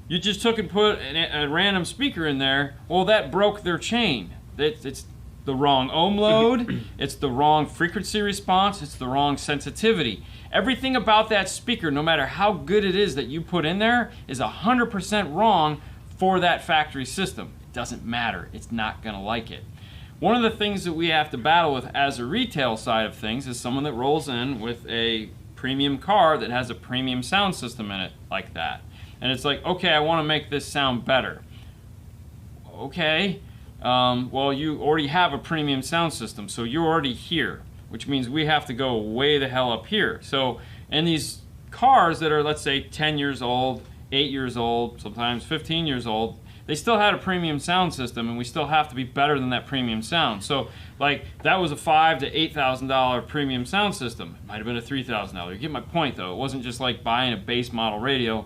You just took and put a random speaker in there, well, that broke their chain. It's the wrong ohm load, it's the wrong frequency response, it's the wrong sensitivity. Everything about that speaker, no matter how good it is that you put in there, is 100% wrong for that factory system. It doesn't matter, it's not gonna like it. One of the things that we have to battle with as a retail side of things is someone that rolls in with a premium car that has a premium sound system in it like that. And it's like, okay, I want to make this sound better. Okay, well, you already have a premium sound system, so you're already here, which means we have to go way the hell up here. So in these cars that are, let's say, 10 years old, 8 years old, sometimes 15 years old, they still had a premium sound system, and we still have to be better than that premium sound. So, like, that was a $5,000 to $8,000 premium sound system. It might have been a $3,000. You get my point, though. It wasn't just like buying a base model radio.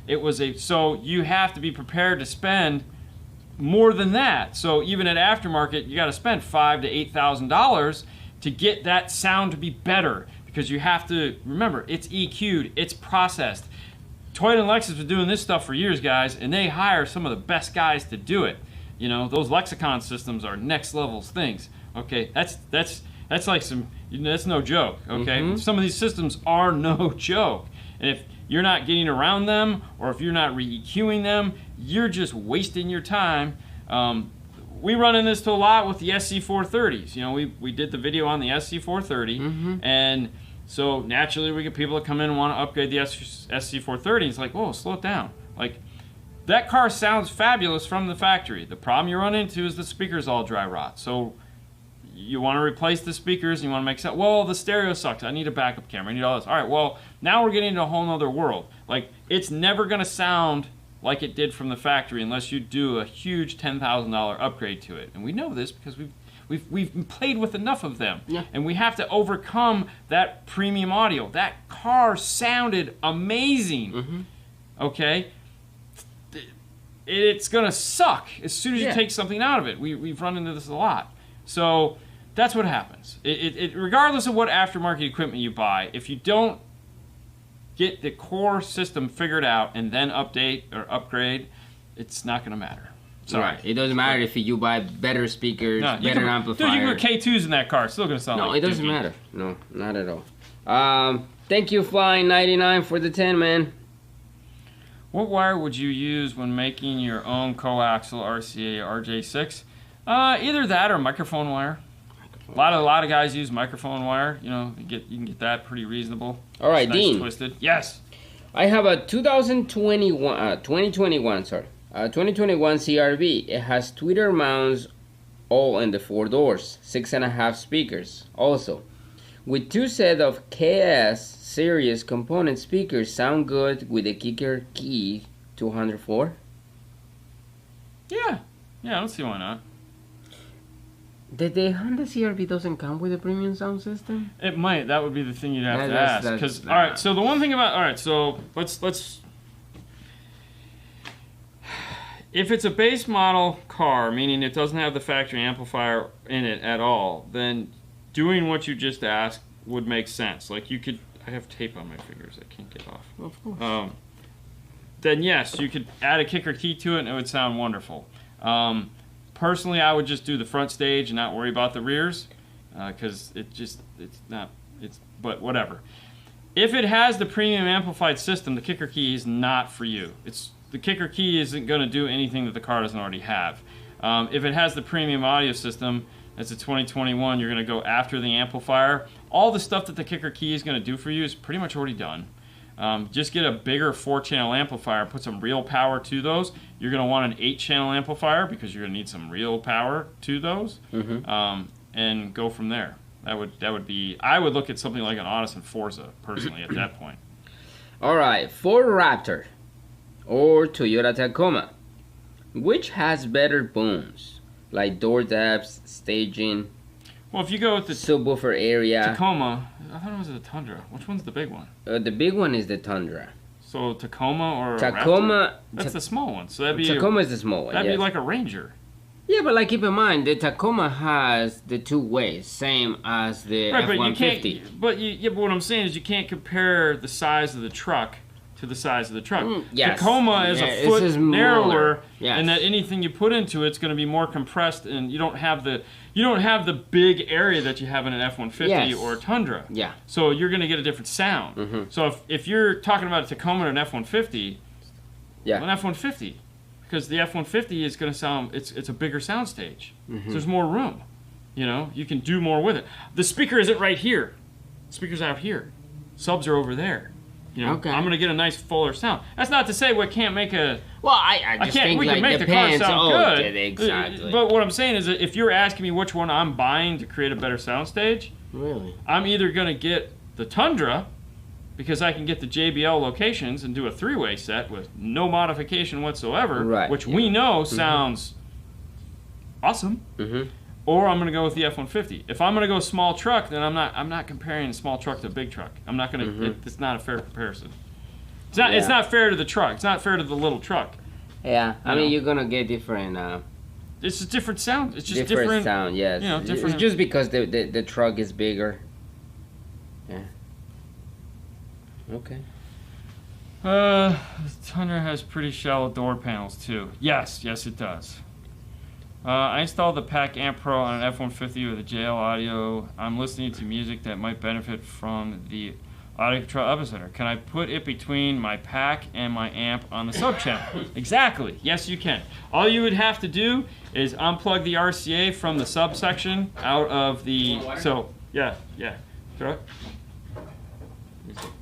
It was so you have to be prepared to spend more than that. So even at aftermarket, you got to spend $5,000 to $8,000 to get that sound to be better, because you have to remember it's EQ'd, it's processed. Toyota and Lexus have been doing this stuff for years, guys, and they hire some of the best guys to do it. You know, those lexicon systems are next level things. Okay, that's like some, that's no joke. Okay, some of these systems are no joke, and if you're not getting around them, or if you're not re-EQing them, you're just wasting your time. We run in this to a lot with the SC430s. You know, we did the video on the SC430, and so naturally we get people that come in and want to upgrade the SC430. It's like, whoa, slow it down. Like, that car sounds fabulous from the factory. The problem you run into is the speakers all dry rot. So you want to replace the speakers, and you want to make sense. Well, the stereo sucks. I need a backup camera. I need all this. All right, well, now we're getting into a whole nother world. Like, it's never going to sound like it did from the factory unless you do a huge $10,000 upgrade to it. And we know this because we've played with enough of them. Yeah. And we have to overcome that premium audio. That car sounded amazing. Okay? It's going to suck as soon as you take something out of it. We've run into this a lot. So that's what happens. Regardless of what aftermarket equipment you buy, if you don't get the core system figured out and then update or upgrade, it's not going to matter. Sorry. Right. It doesn't matter if you buy better speakers, better amplifier. Dude, you can put K2s in that car. It's still going to sound like No, it doesn't matter. No, not at all. Thank you, Flying 99, for the 10, man. What wire would you use when making your own coaxial RCA RJ6? Either that or microphone wire. A lot of guys use microphone wire. You know, you can get that pretty reasonable. All right, nice Dean. Twisted. Yes. I have a 2021 CRV. It has tweeter mounts all in the 4 doors, 6.5 speakers also. With 2 sets of KS series component speakers, sound good with the kicker key 204? Yeah, I don't see why not. The Honda CRV doesn't come with a premium sound system? It might. That would be the thing you'd have to ask. Because all right, so the one thing about so let's if it's a base model car, meaning it doesn't have the factory amplifier in it at all, then doing what you just asked would make sense. Like you could, I have tape on my fingers I can't get off. Of course. Then yes, you could add a kicker key to it and it would sound wonderful. Personally, I would just do the front stage and not worry about the rears, because but whatever. If it has the premium amplified system, the kicker key is not for you. The kicker key isn't going to do anything that the car doesn't already have. If it has the premium audio system, it's a 2021, you're going to go after the amplifier. All the stuff that the kicker key is going to do for you is pretty much already done. Just get a bigger 4-channel amplifier, put some real power to those. You're going to want an 8-channel amplifier because you're going to need some real power to those, and go from there. That would be. I would look at something like an Odyssey Forza personally at that point. All right, Ford Raptor or Toyota Tacoma, which has better booms, like door depths, staging? Well, if you go with the subwoofer area. Tacoma, I thought it was the Tundra. Which one's the big one? The big one is the Tundra. So Tacoma or Tacoma? Raptor? That's the small one. So that'd be Tacoma is the small one. That'd yes. be like a Ranger. Yeah, but like keep in mind, the Tacoma has the two ways, same as the Right, but you F-150. can't. But what I'm saying is you can't compare the size of the truck to the size of the truck. Yes. Tacoma is Yeah, a foot this is narrower, smaller. Yes. and that anything you put into it's going to be more compressed, and you don't have the big area that you have in an F-150 Yes. or a Tundra. Yeah. So you're going to get a different sound. So if you're talking about a Tacoma or an F-150, Yeah. an F-150. Because the F-150 is going to sound, it's a bigger sound stage. So there's more room. You know, you can do more with it. The speaker isn't right here. The speaker's out here. Subs are over there. You know, Okay. I'm going to get a nice fuller sound. That's not to say we can't make a... Well, I just think we like can make the car depends. sound good. Exactly. But what I'm saying is that if you're asking me which one I'm buying to create a better sound stage, Really? I'm either going to get the Tundra, because I can get the JBL locations and do a three-way set with no modification whatsoever, Right, which yeah. we know sounds awesome. Or I'm going to go with the F-150. If I'm going to go small truck, then I'm not comparing a small truck to a big truck. I'm not going to. It's not a fair comparison. It's not. It's Yeah. not fair to the truck. It's not fair to the little truck. Yeah, I You mean know. you're gonna get different. It's just different sound. It's just different sound. Yes. you know, different- It's just because the truck is bigger. Yeah. Okay. The Tundra has pretty shallow door panels too. Yes, it does. I installed the PAC Amp Pro on an F-150 with a JL audio. I'm listening to music that might benefit from the audio control Epicenter. Can I put it between my PAC and my amp on the sub channel? Exactly. Yes, you can. All you would have to do is unplug the RCA from the subsection out of the. So yeah. Throw it.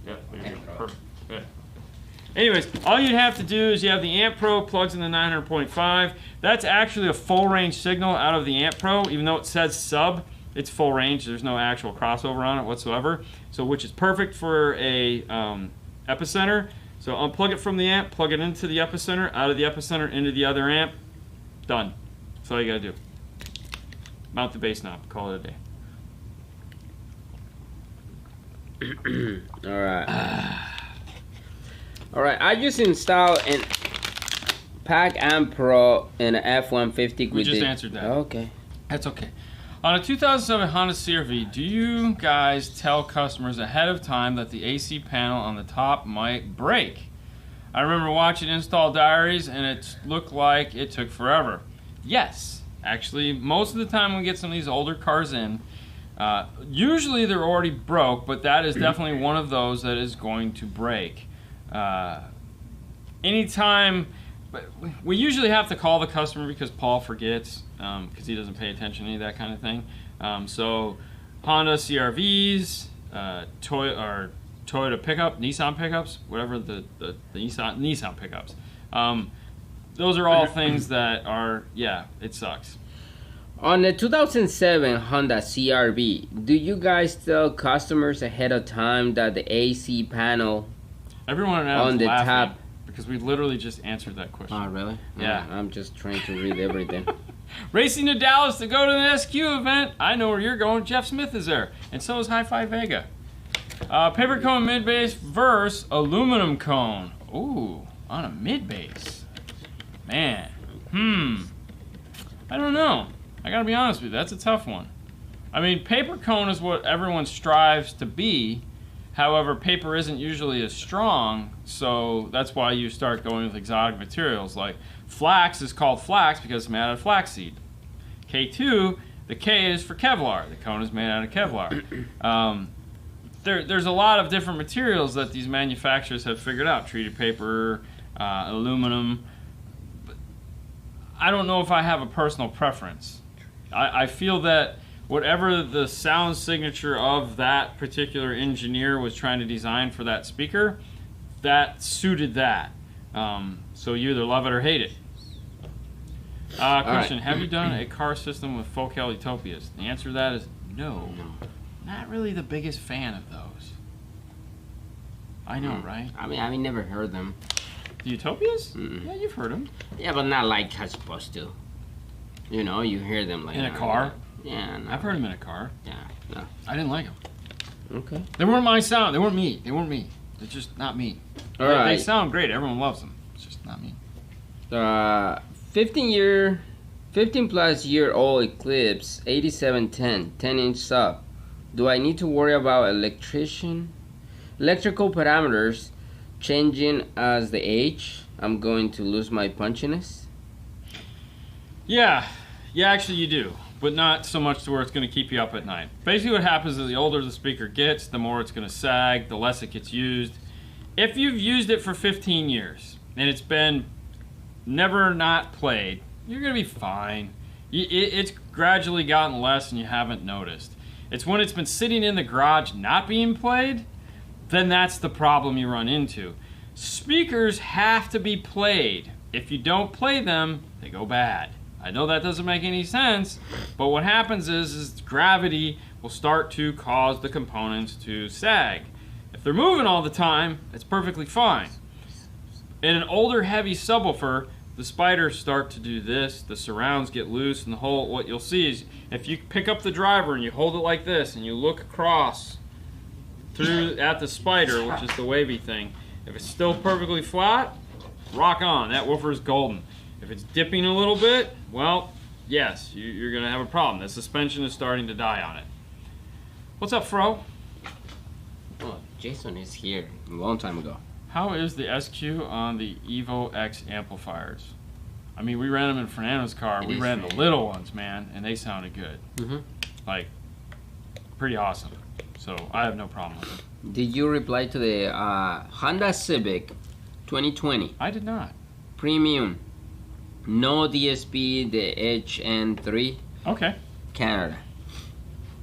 Yeah, there you go. Perfect. Yeah. Anyways, all you'd have to do is you have the Amp Pro plugs in the 900.5. That's actually a full range signal out of the Amp Pro, even though it says sub, it's full range. There's no actual crossover on it whatsoever. So, which is perfect for a Epicenter. So unplug it from the amp, plug it into the Epicenter, out of the Epicenter into the other amp. Done. That's all you gotta do. Mount the bass knob. Call it a day. All right. All right. I just installed an PAC Amp Pro in an F-150. We just answered that. Okay. That's okay. On a 2007 Honda CR-V, do you guys tell customers ahead of time that the AC panel on the top might break? I remember watching install diaries and it looked like it took forever. Yes, actually, most of the time we get some of these older cars in, usually they're already broke, but that is definitely one of those that is going to break. Anytime, but we usually have to call the customer because Paul forgets, because he doesn't pay attention to any of that kind of thing. So Honda CR-Vs, Toyota pickup, Nissan pickups, whatever the Nissan pickups. Those are all things that are, yeah, it sucks. On the 2007 Honda CR-V, do you guys tell customers ahead of time that the AC panel Everyone now on is the laughing top? because we literally just answered that question. Oh, really? Yeah. I'm just trying to read everything. Racing to Dallas to go to the SQ event. I know where you're going. Jeff Smith is there, and so is Hi-Fi Vega. Paper cone mid bass versus aluminum cone. Ooh, on a mid bass. Man, I don't know. I gotta be honest with you. That's a tough one. I mean, paper cone is what everyone strives to be. However, paper isn't usually as strong, so that's why you start going with exotic materials. Like flax is called flax because it's made out of flaxseed. K2, the K is for Kevlar. The cone is made out of Kevlar. There's a lot of different materials that these manufacturers have figured out. Treated paper, aluminum. But I don't know if I have a personal preference. I feel that whatever the sound signature of that particular engineer was trying to design for that speaker, that suited that. So you either love it or hate it. Question, have you done a car system with Focal Utopias? The answer to that is no. Not really the biggest fan of those. I know, right? I mean, I've never heard them. The Utopias? Yeah, you've heard them. Yeah, but not like how it's supposed to. You know, you hear them like In a car? Yeah, no. I've heard them in a car. Yeah, no. I didn't like them. Okay. They weren't my sound. They weren't me. They weren't me. They're just not me. All They right. sound great. Everyone loves them. It's just not me. 15-year 15 plus year old Eclipse 8710 10-inch sub. Do I need to worry about electrical parameters changing as the age? I'm going to lose my punchiness. Yeah, actually you do, but not so much to where it's going to keep you up at night. Basically what happens is the older the speaker gets, the more it's going to sag, the less it gets used. If you've used it for 15 years and it's been never not played, you're going to be fine. It's gradually gotten less and you haven't noticed. It's when it's been sitting in the garage not being played, then that's the problem you run into. Speakers have to be played. If you don't play them, they go bad. I know that doesn't make any sense, but what happens is gravity will start to cause the components to sag. If they're moving all the time, it's perfectly fine. In an older heavy subwoofer, the spiders start to do this, the surrounds get loose, and what you'll see is if you pick up the driver and you hold it like this and you look across through at the spider, which is the wavy thing, if it's still perfectly flat, rock on, that woofer is golden. If it's dipping a little bit, well, yes, you're going to have a problem. The suspension is starting to die on it. What's up, Fro? Oh, Jason is here a long time ago. How is the SQ on the Evo X amplifiers? I mean, we ran them in Fernando's car. We ran the little ones, man, and they sounded good. Like, pretty awesome. So I have no problem with it. Did you reply to the Honda Civic 2020? I did not. Premium. No DSP, the HN3. Okay. Canada.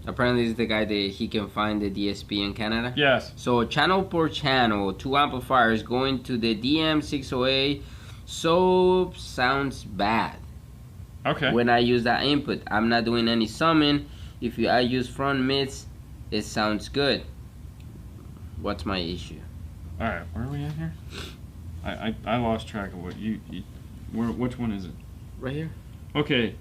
Apparently this is the guy that he can find the DSP in Canada. Yes. So channel per channel, 2 amplifiers going to the DM608. So sounds bad. Okay. When I use that input, I'm not doing any summing. If I use front mids, it sounds good. What's my issue? All right, where are we at here? I lost track of what which one is it? Right here. Okay.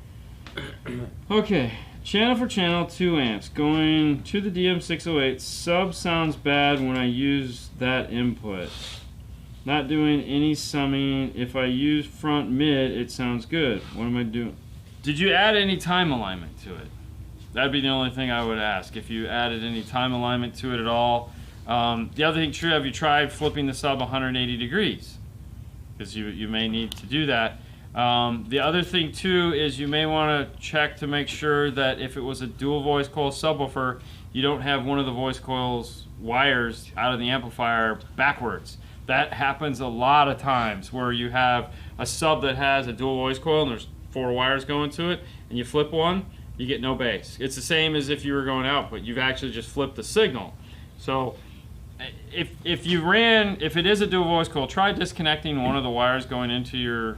Okay. Channel for channel, 2 amps. Going to the DM608. Sub sounds bad when I use that input. Not doing any summing. If I use front mid, it sounds good. What am I doing? Did you add any time alignment to it? That'd be the only thing I would ask. If you added any time alignment to it at all. The other thing, have you tried flipping the sub 180 degrees? Because you may need to do that. The other thing too is you may want to check to make sure that if it was a dual voice coil subwoofer, you don't have one of the voice coils wires out of the amplifier backwards. That happens a lot of times where you have a sub that has a dual voice coil and there's 4 wires going to it, and you flip one, you get no bass. It's the same as if you were going output. You've actually just flipped the signal. So if it is a dual voice coil, try disconnecting one of the wires going into your,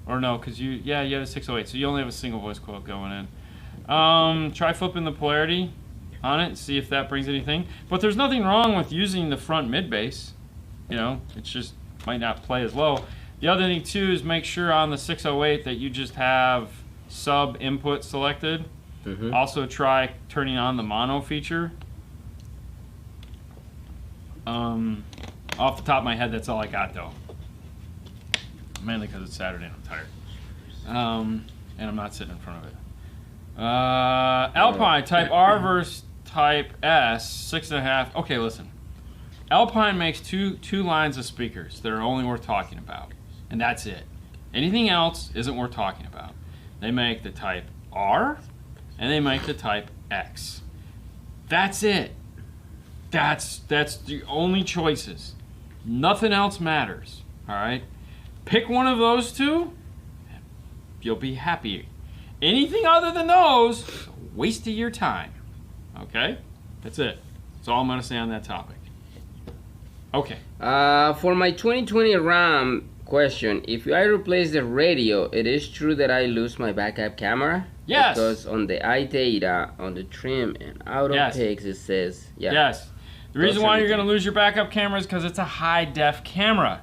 or no, because you have a 608, so you only have a single voice coil going in. Try flipping the polarity on it and see if that brings anything. But there's nothing wrong with using the front mid bass. You know, it just might not play as low. The other thing too is make sure on the 608 that you just have sub input selected. Also try turning on the mono feature. Off the top of my head, that's all I got though. Mainly because it's Saturday and I'm tired. And I'm not sitting in front of it. Alpine Type R versus Type S, 6.5. Okay, listen. Alpine makes two lines of speakers that are only worth talking about, and that's it. Anything else isn't worth talking about. They make the Type R and they make the Type X. That's it. That's the only choices. Nothing else matters. All right. Pick one of those two. You'll be happy. Anything other than those, is a waste of your time. Okay. That's it. That's all I'm going to say on that topic. Okay. For my 2020 RAM question, if I replace the radio, it is true that I lose my backup camera? Yes. Because on the iData, on the trim and auto pics, it says, yeah. Yes. The reason why you're going to lose your backup camera is because it's a high def camera.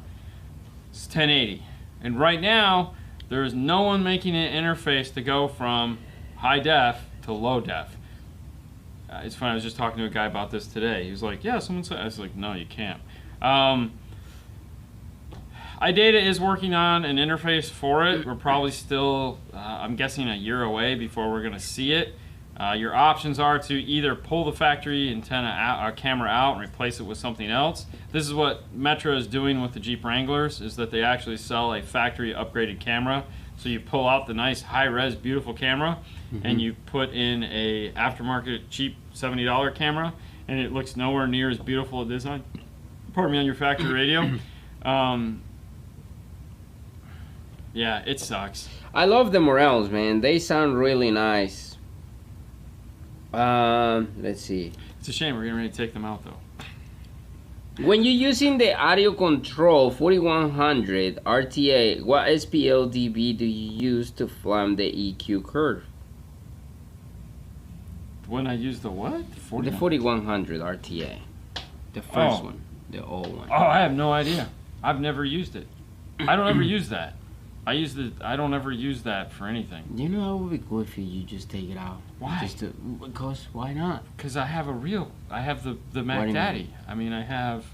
It's 1080. And right now, there is no one making an interface to go from high def to low def. It's funny, I was just talking to a guy about this today. He was like, yeah, someone said, I was like, no, you can't. iData is working on an interface for it. We're probably still, I'm guessing, a year away before we're going to see it. Your options are to either pull the factory antenna out, camera out and replace it with something else. This is what Metra is doing with the Jeep Wranglers, is that they actually sell a factory upgraded camera. So you pull out the nice high-res beautiful camera and you put in a aftermarket cheap $70 camera, and it looks nowhere near as beautiful as this on, pardon me, on your factory radio. Yeah, it sucks. I love the Morels, man. They sound really nice. Let's see. It's a shame we're getting ready to take them out though. When you're using the audio control 4100 RTA, what SPLDB do you use to flam the EQ curve? When I use the what? The 4100 RTA. The first one. The old one. Oh, I have no idea. I've never used it. I don't ever use that. I don't ever use that for anything. You know, it would be good for you just take it out. Why? Because why not? Because I have the Mac Daddy. I mean, I have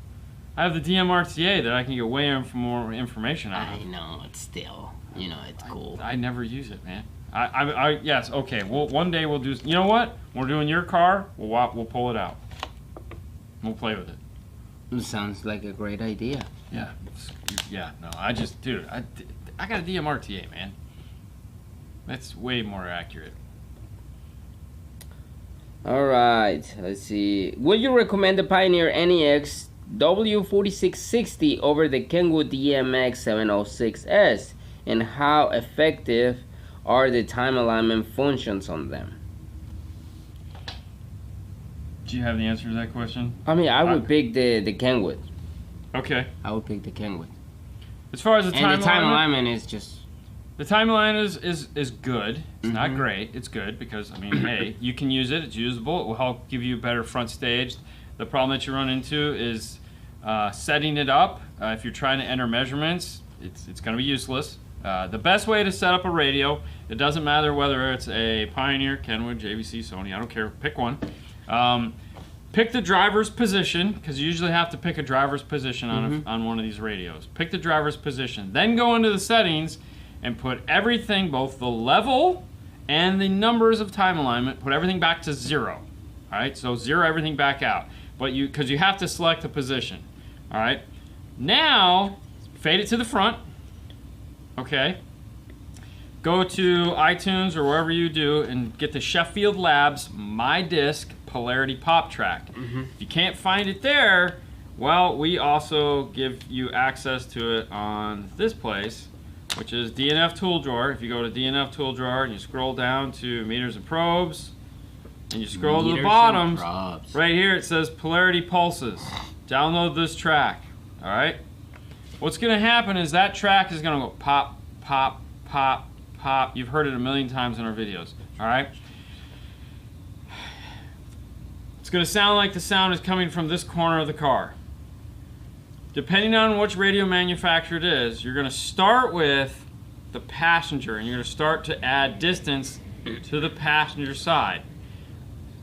the DMRTA that I can get way more information out of. I know, it's still, you know, it's cool. I never use it, man. Yes, okay. Well, one day we'll do. You know what? We're doing your car. We'll pull it out. We'll play with it. It sounds like a great idea. Yeah. Yeah. No, dude, I got a DMRTA, man. That's way more accurate. All right, let's see. Would you recommend the Pioneer NEX W4660 over the Kenwood DMX 706S? And how effective are the time alignment functions on them? Do you have the answer to that question? I mean, I would pick the Kenwood. Okay. I would pick the Kenwood. As far as the time alignment is just... The time alignment is good. It's not great. It's good because, I mean, hey, you can use it. It's usable. It will help give you a better front stage. The problem that you run into is setting it up. If you're trying to enter measurements, it's going to be useless. The best way to set up a radio, it doesn't matter whether it's a Pioneer, Kenwood, JVC, Sony, I don't care, pick one. Pick the driver's position, because you usually have to pick a driver's position on one of these radios. Pick the driver's position. Then go into the settings and put everything, both the level and the numbers of time alignment, put everything back to 0. All right, so 0 everything back out. But because you have to select the position. All right, now fade it to the front. Okay. Go to iTunes or wherever you do and get the Sheffield Labs My Disc Polarity Pop Track. If you can't find it there, well, we also give you access to it on this place, which is DNF Tool Drawer. If you go to DNF Tool Drawer and you scroll down to Meters and Probes, and you scroll to the bottom, right here it says Polarity Pulses. Download this track. All right. What's going to happen is that track is going to go pop, pop, pop, pop. You've heard it a million times in our videos. All right. It's going to sound like the sound is coming from this corner of the car. Depending on which radio manufacturer it is, you're going to start with the passenger, and you're going to start to add distance to the passenger side.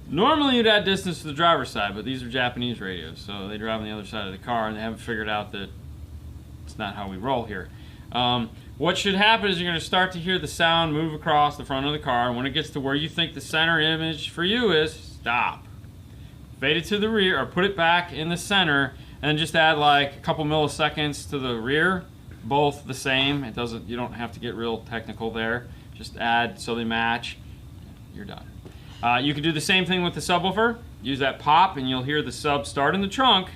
Normally you'd add distance to the driver's side, but these are Japanese radios, so they drive on the other side of the car, and they haven't figured out that it's not how we roll here. What should happen is you're going to start to hear the sound move across the front of the car, and when it gets to where you think the center image for you is, stop. Fade it to the rear, or put it back in the center, and just add like a couple milliseconds to the rear. Both the same. It doesn't. You don't have to get real technical there. Just add so they match. You're done. You can do the same thing with the subwoofer. Use that pop, and you'll hear the sub start in the trunk.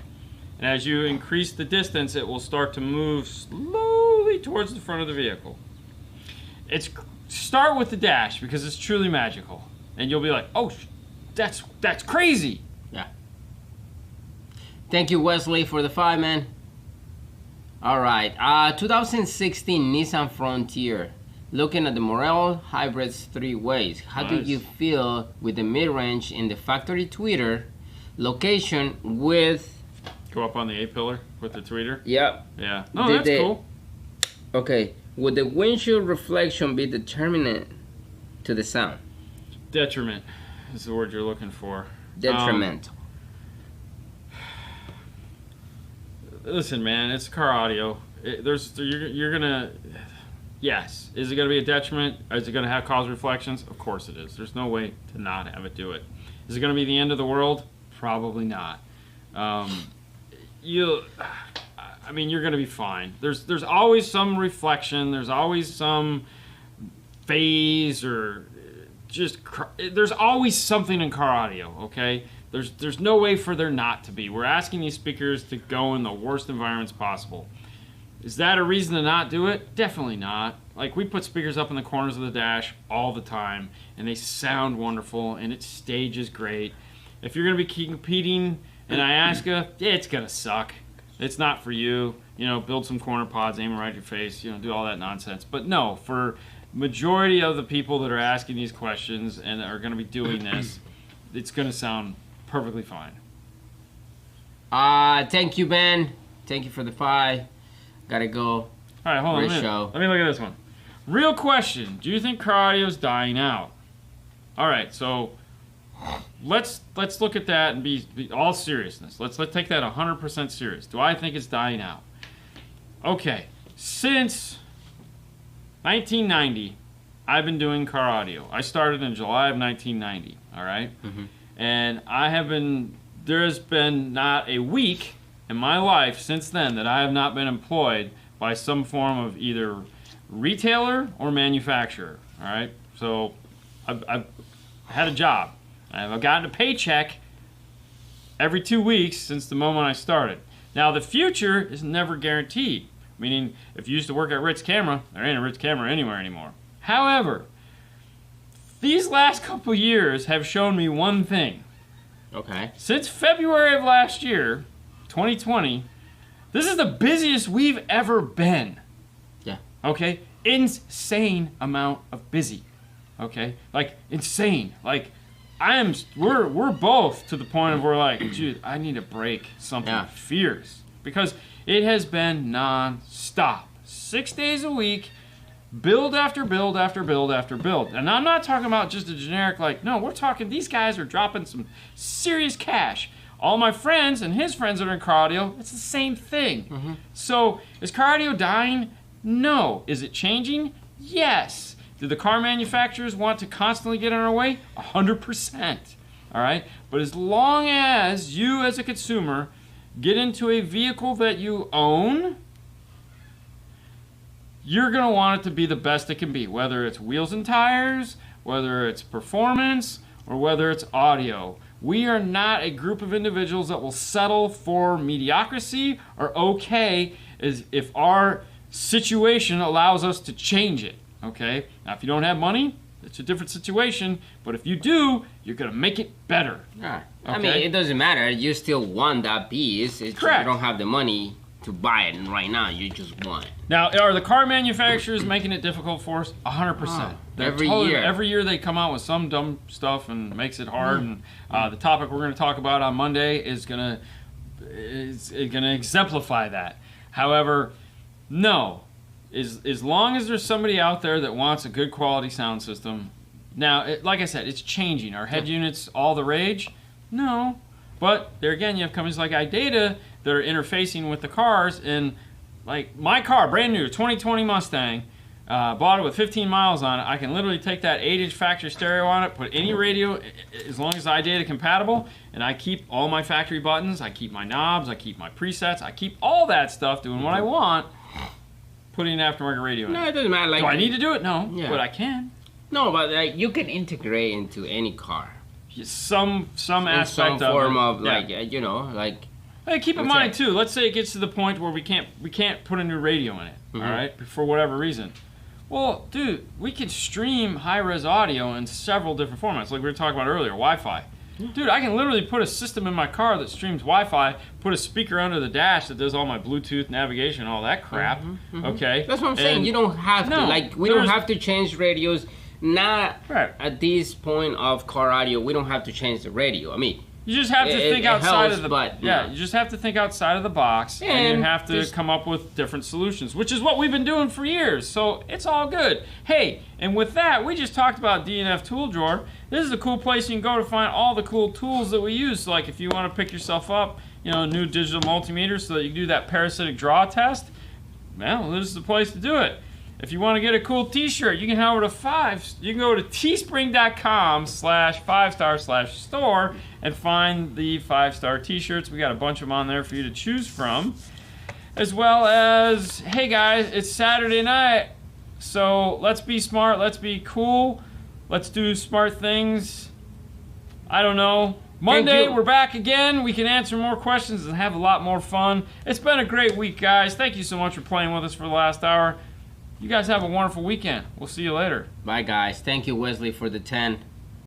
And as you increase the distance, it will start to move slowly towards the front of the vehicle. Start with the dash because it's truly magical, and you'll be like, "Oh, that's crazy." Yeah. Thank you, Wesley, for the 5, man. All right. 2016 Nissan Frontier. Looking at the Morel hybrids 3 ways. How do you feel with the mid-range in the factory tweeter location with... Go up on the A-pillar with the tweeter? Yep. Yeah. No, that's cool. Okay. Would the windshield reflection be determinant to the sound? Detriment is the word you're looking for. Detriment. Listen, man, it's car audio. you're gonna. Yes. Is it gonna be a detriment? Is it gonna cause reflections? Of course it is. There's no way to not have it do it. Is it gonna be the end of the world? Probably not. You're gonna be fine. There's always some reflection. There's always some phase or there's always something in car audio. Okay. There's no way for there not to be. We're asking these speakers to go in the worst environments possible. Is that a reason to not do it? Definitely not. Like, we put speakers up in the corners of the dash all the time, and they sound wonderful, and it stages great. If you're going to be competing in Iasca, it's going to suck. It's not for you. Build some corner pods, aim right at your face, do all that nonsense. But no, for majority of the people that are asking these questions and are going to be doing this, it's going to sound perfectly fine. Thank you, Ben. Thank you for the 5. Gotta go. All right, hold on a minute. Show. Let me look at this one. Real question: do you think car audio is dying out? All right, so let's look at that and be all seriousness. Let's take that 100% serious. Do I think it's dying out? Okay, since 1990, I've been doing car audio. I started in July of 1990. All right, and there has been not a week in my life since then that I have not been employed by some form of either retailer or manufacturer. All right, so I've had a job. I've gotten a paycheck every 2 weeks since the moment I started. Now, the future is never guaranteed, meaning if you used to work at Ritz Camera, there ain't a Ritz Camera anywhere anymore. However, these last couple years have shown me one thing. Okay. Since February of last year, 2020, this is the busiest we've ever been. Yeah. Okay? Insane amount of busy. Okay? Like, insane. Like, we're both to the point of we're like, dude, I need to break something fierce. Because it has been non-stop. 6 days a week, build after build after build after build. And I'm not talking about just a generic, no, we're talking, these guys are dropping some serious cash. All my friends and his friends that are in car audio, it's the same thing. So, is car audio dying? No. Is it changing? Yes. Do the car manufacturers want to constantly get in our way? 100%. All right? But as long as you as a consumer get into a vehicle that you own, you're going to want it to be the best it can be, whether it's wheels and tires, whether it's performance, or whether it's audio. We are not a group of individuals that will settle for mediocrity or okay if our situation allows us to change it, okay? Now, if you don't have money, it's a different situation, but if you do, you're going to make it better. Yeah. Okay? I mean, it doesn't matter. You still want that piece. It's correct. You don't have the money to buy it, and right now, you just want it. Now, are the car manufacturers making it difficult for us? 100%. Every year they come out with some dumb stuff and makes it hard. And the topic we're going to talk about on Monday is going to exemplify that. However, no, as long as there's somebody out there that wants a good quality sound system. Now, like I said, it's changing. Are head units all the rage? No. But there again, you have companies like iData that are interfacing with the cars. And like my car, brand new, 2020 Mustang, bought it with 15 miles on it. I can literally take that 8-inch factory stereo on it, put any radio, as long as iData compatible, and I keep all my factory buttons, I keep my knobs, I keep my presets, I keep all that stuff doing what I want, putting an aftermarket radio in. No, it doesn't matter. Do I need to do it? No, but I can. No, but you can integrate into any car. Some aspect in some form of Hey, keep in mind too. Let's say it gets to the point where we can't put a new radio in it. All right, for whatever reason. Well, dude, we can stream high-res audio in several different formats, like we were talking about earlier, Wi-Fi. Dude, I can literally put a system in my car that streams Wi-Fi, put a speaker under the dash that does all my Bluetooth navigation, all that crap. Okay, that's what I'm saying. You don't have to. We don't have to change radios. Not at this point of car audio. We don't have to change the radio. I mean, you just have to think outside of the box. You just have to think outside of the box, and you have to come up with different solutions, which is what we've been doing for years. So it's all good. Hey, and with that, we just talked about D&F Tool Drawer. This is a cool place you can go to find all the cool tools that we use. So like if you want to pick yourself up, a new digital multimeter so that you can do that parasitic draw test. well, this is the place to do it. If you want to get a cool t-shirt, you can head over to you can go to teespring.com/5star/store and find the 5-star t-shirts. We got a bunch of them on there for you to choose from. As well as, hey guys, it's Saturday night, so let's be smart, let's be cool, let's do smart things. I don't know. Monday, we're back again. We can answer more questions and have a lot more fun. It's been a great week, guys. Thank you so much for playing with us for the last hour. You guys have a wonderful weekend. We'll see you later. Bye, guys. Thank you, Wesley, for the 10.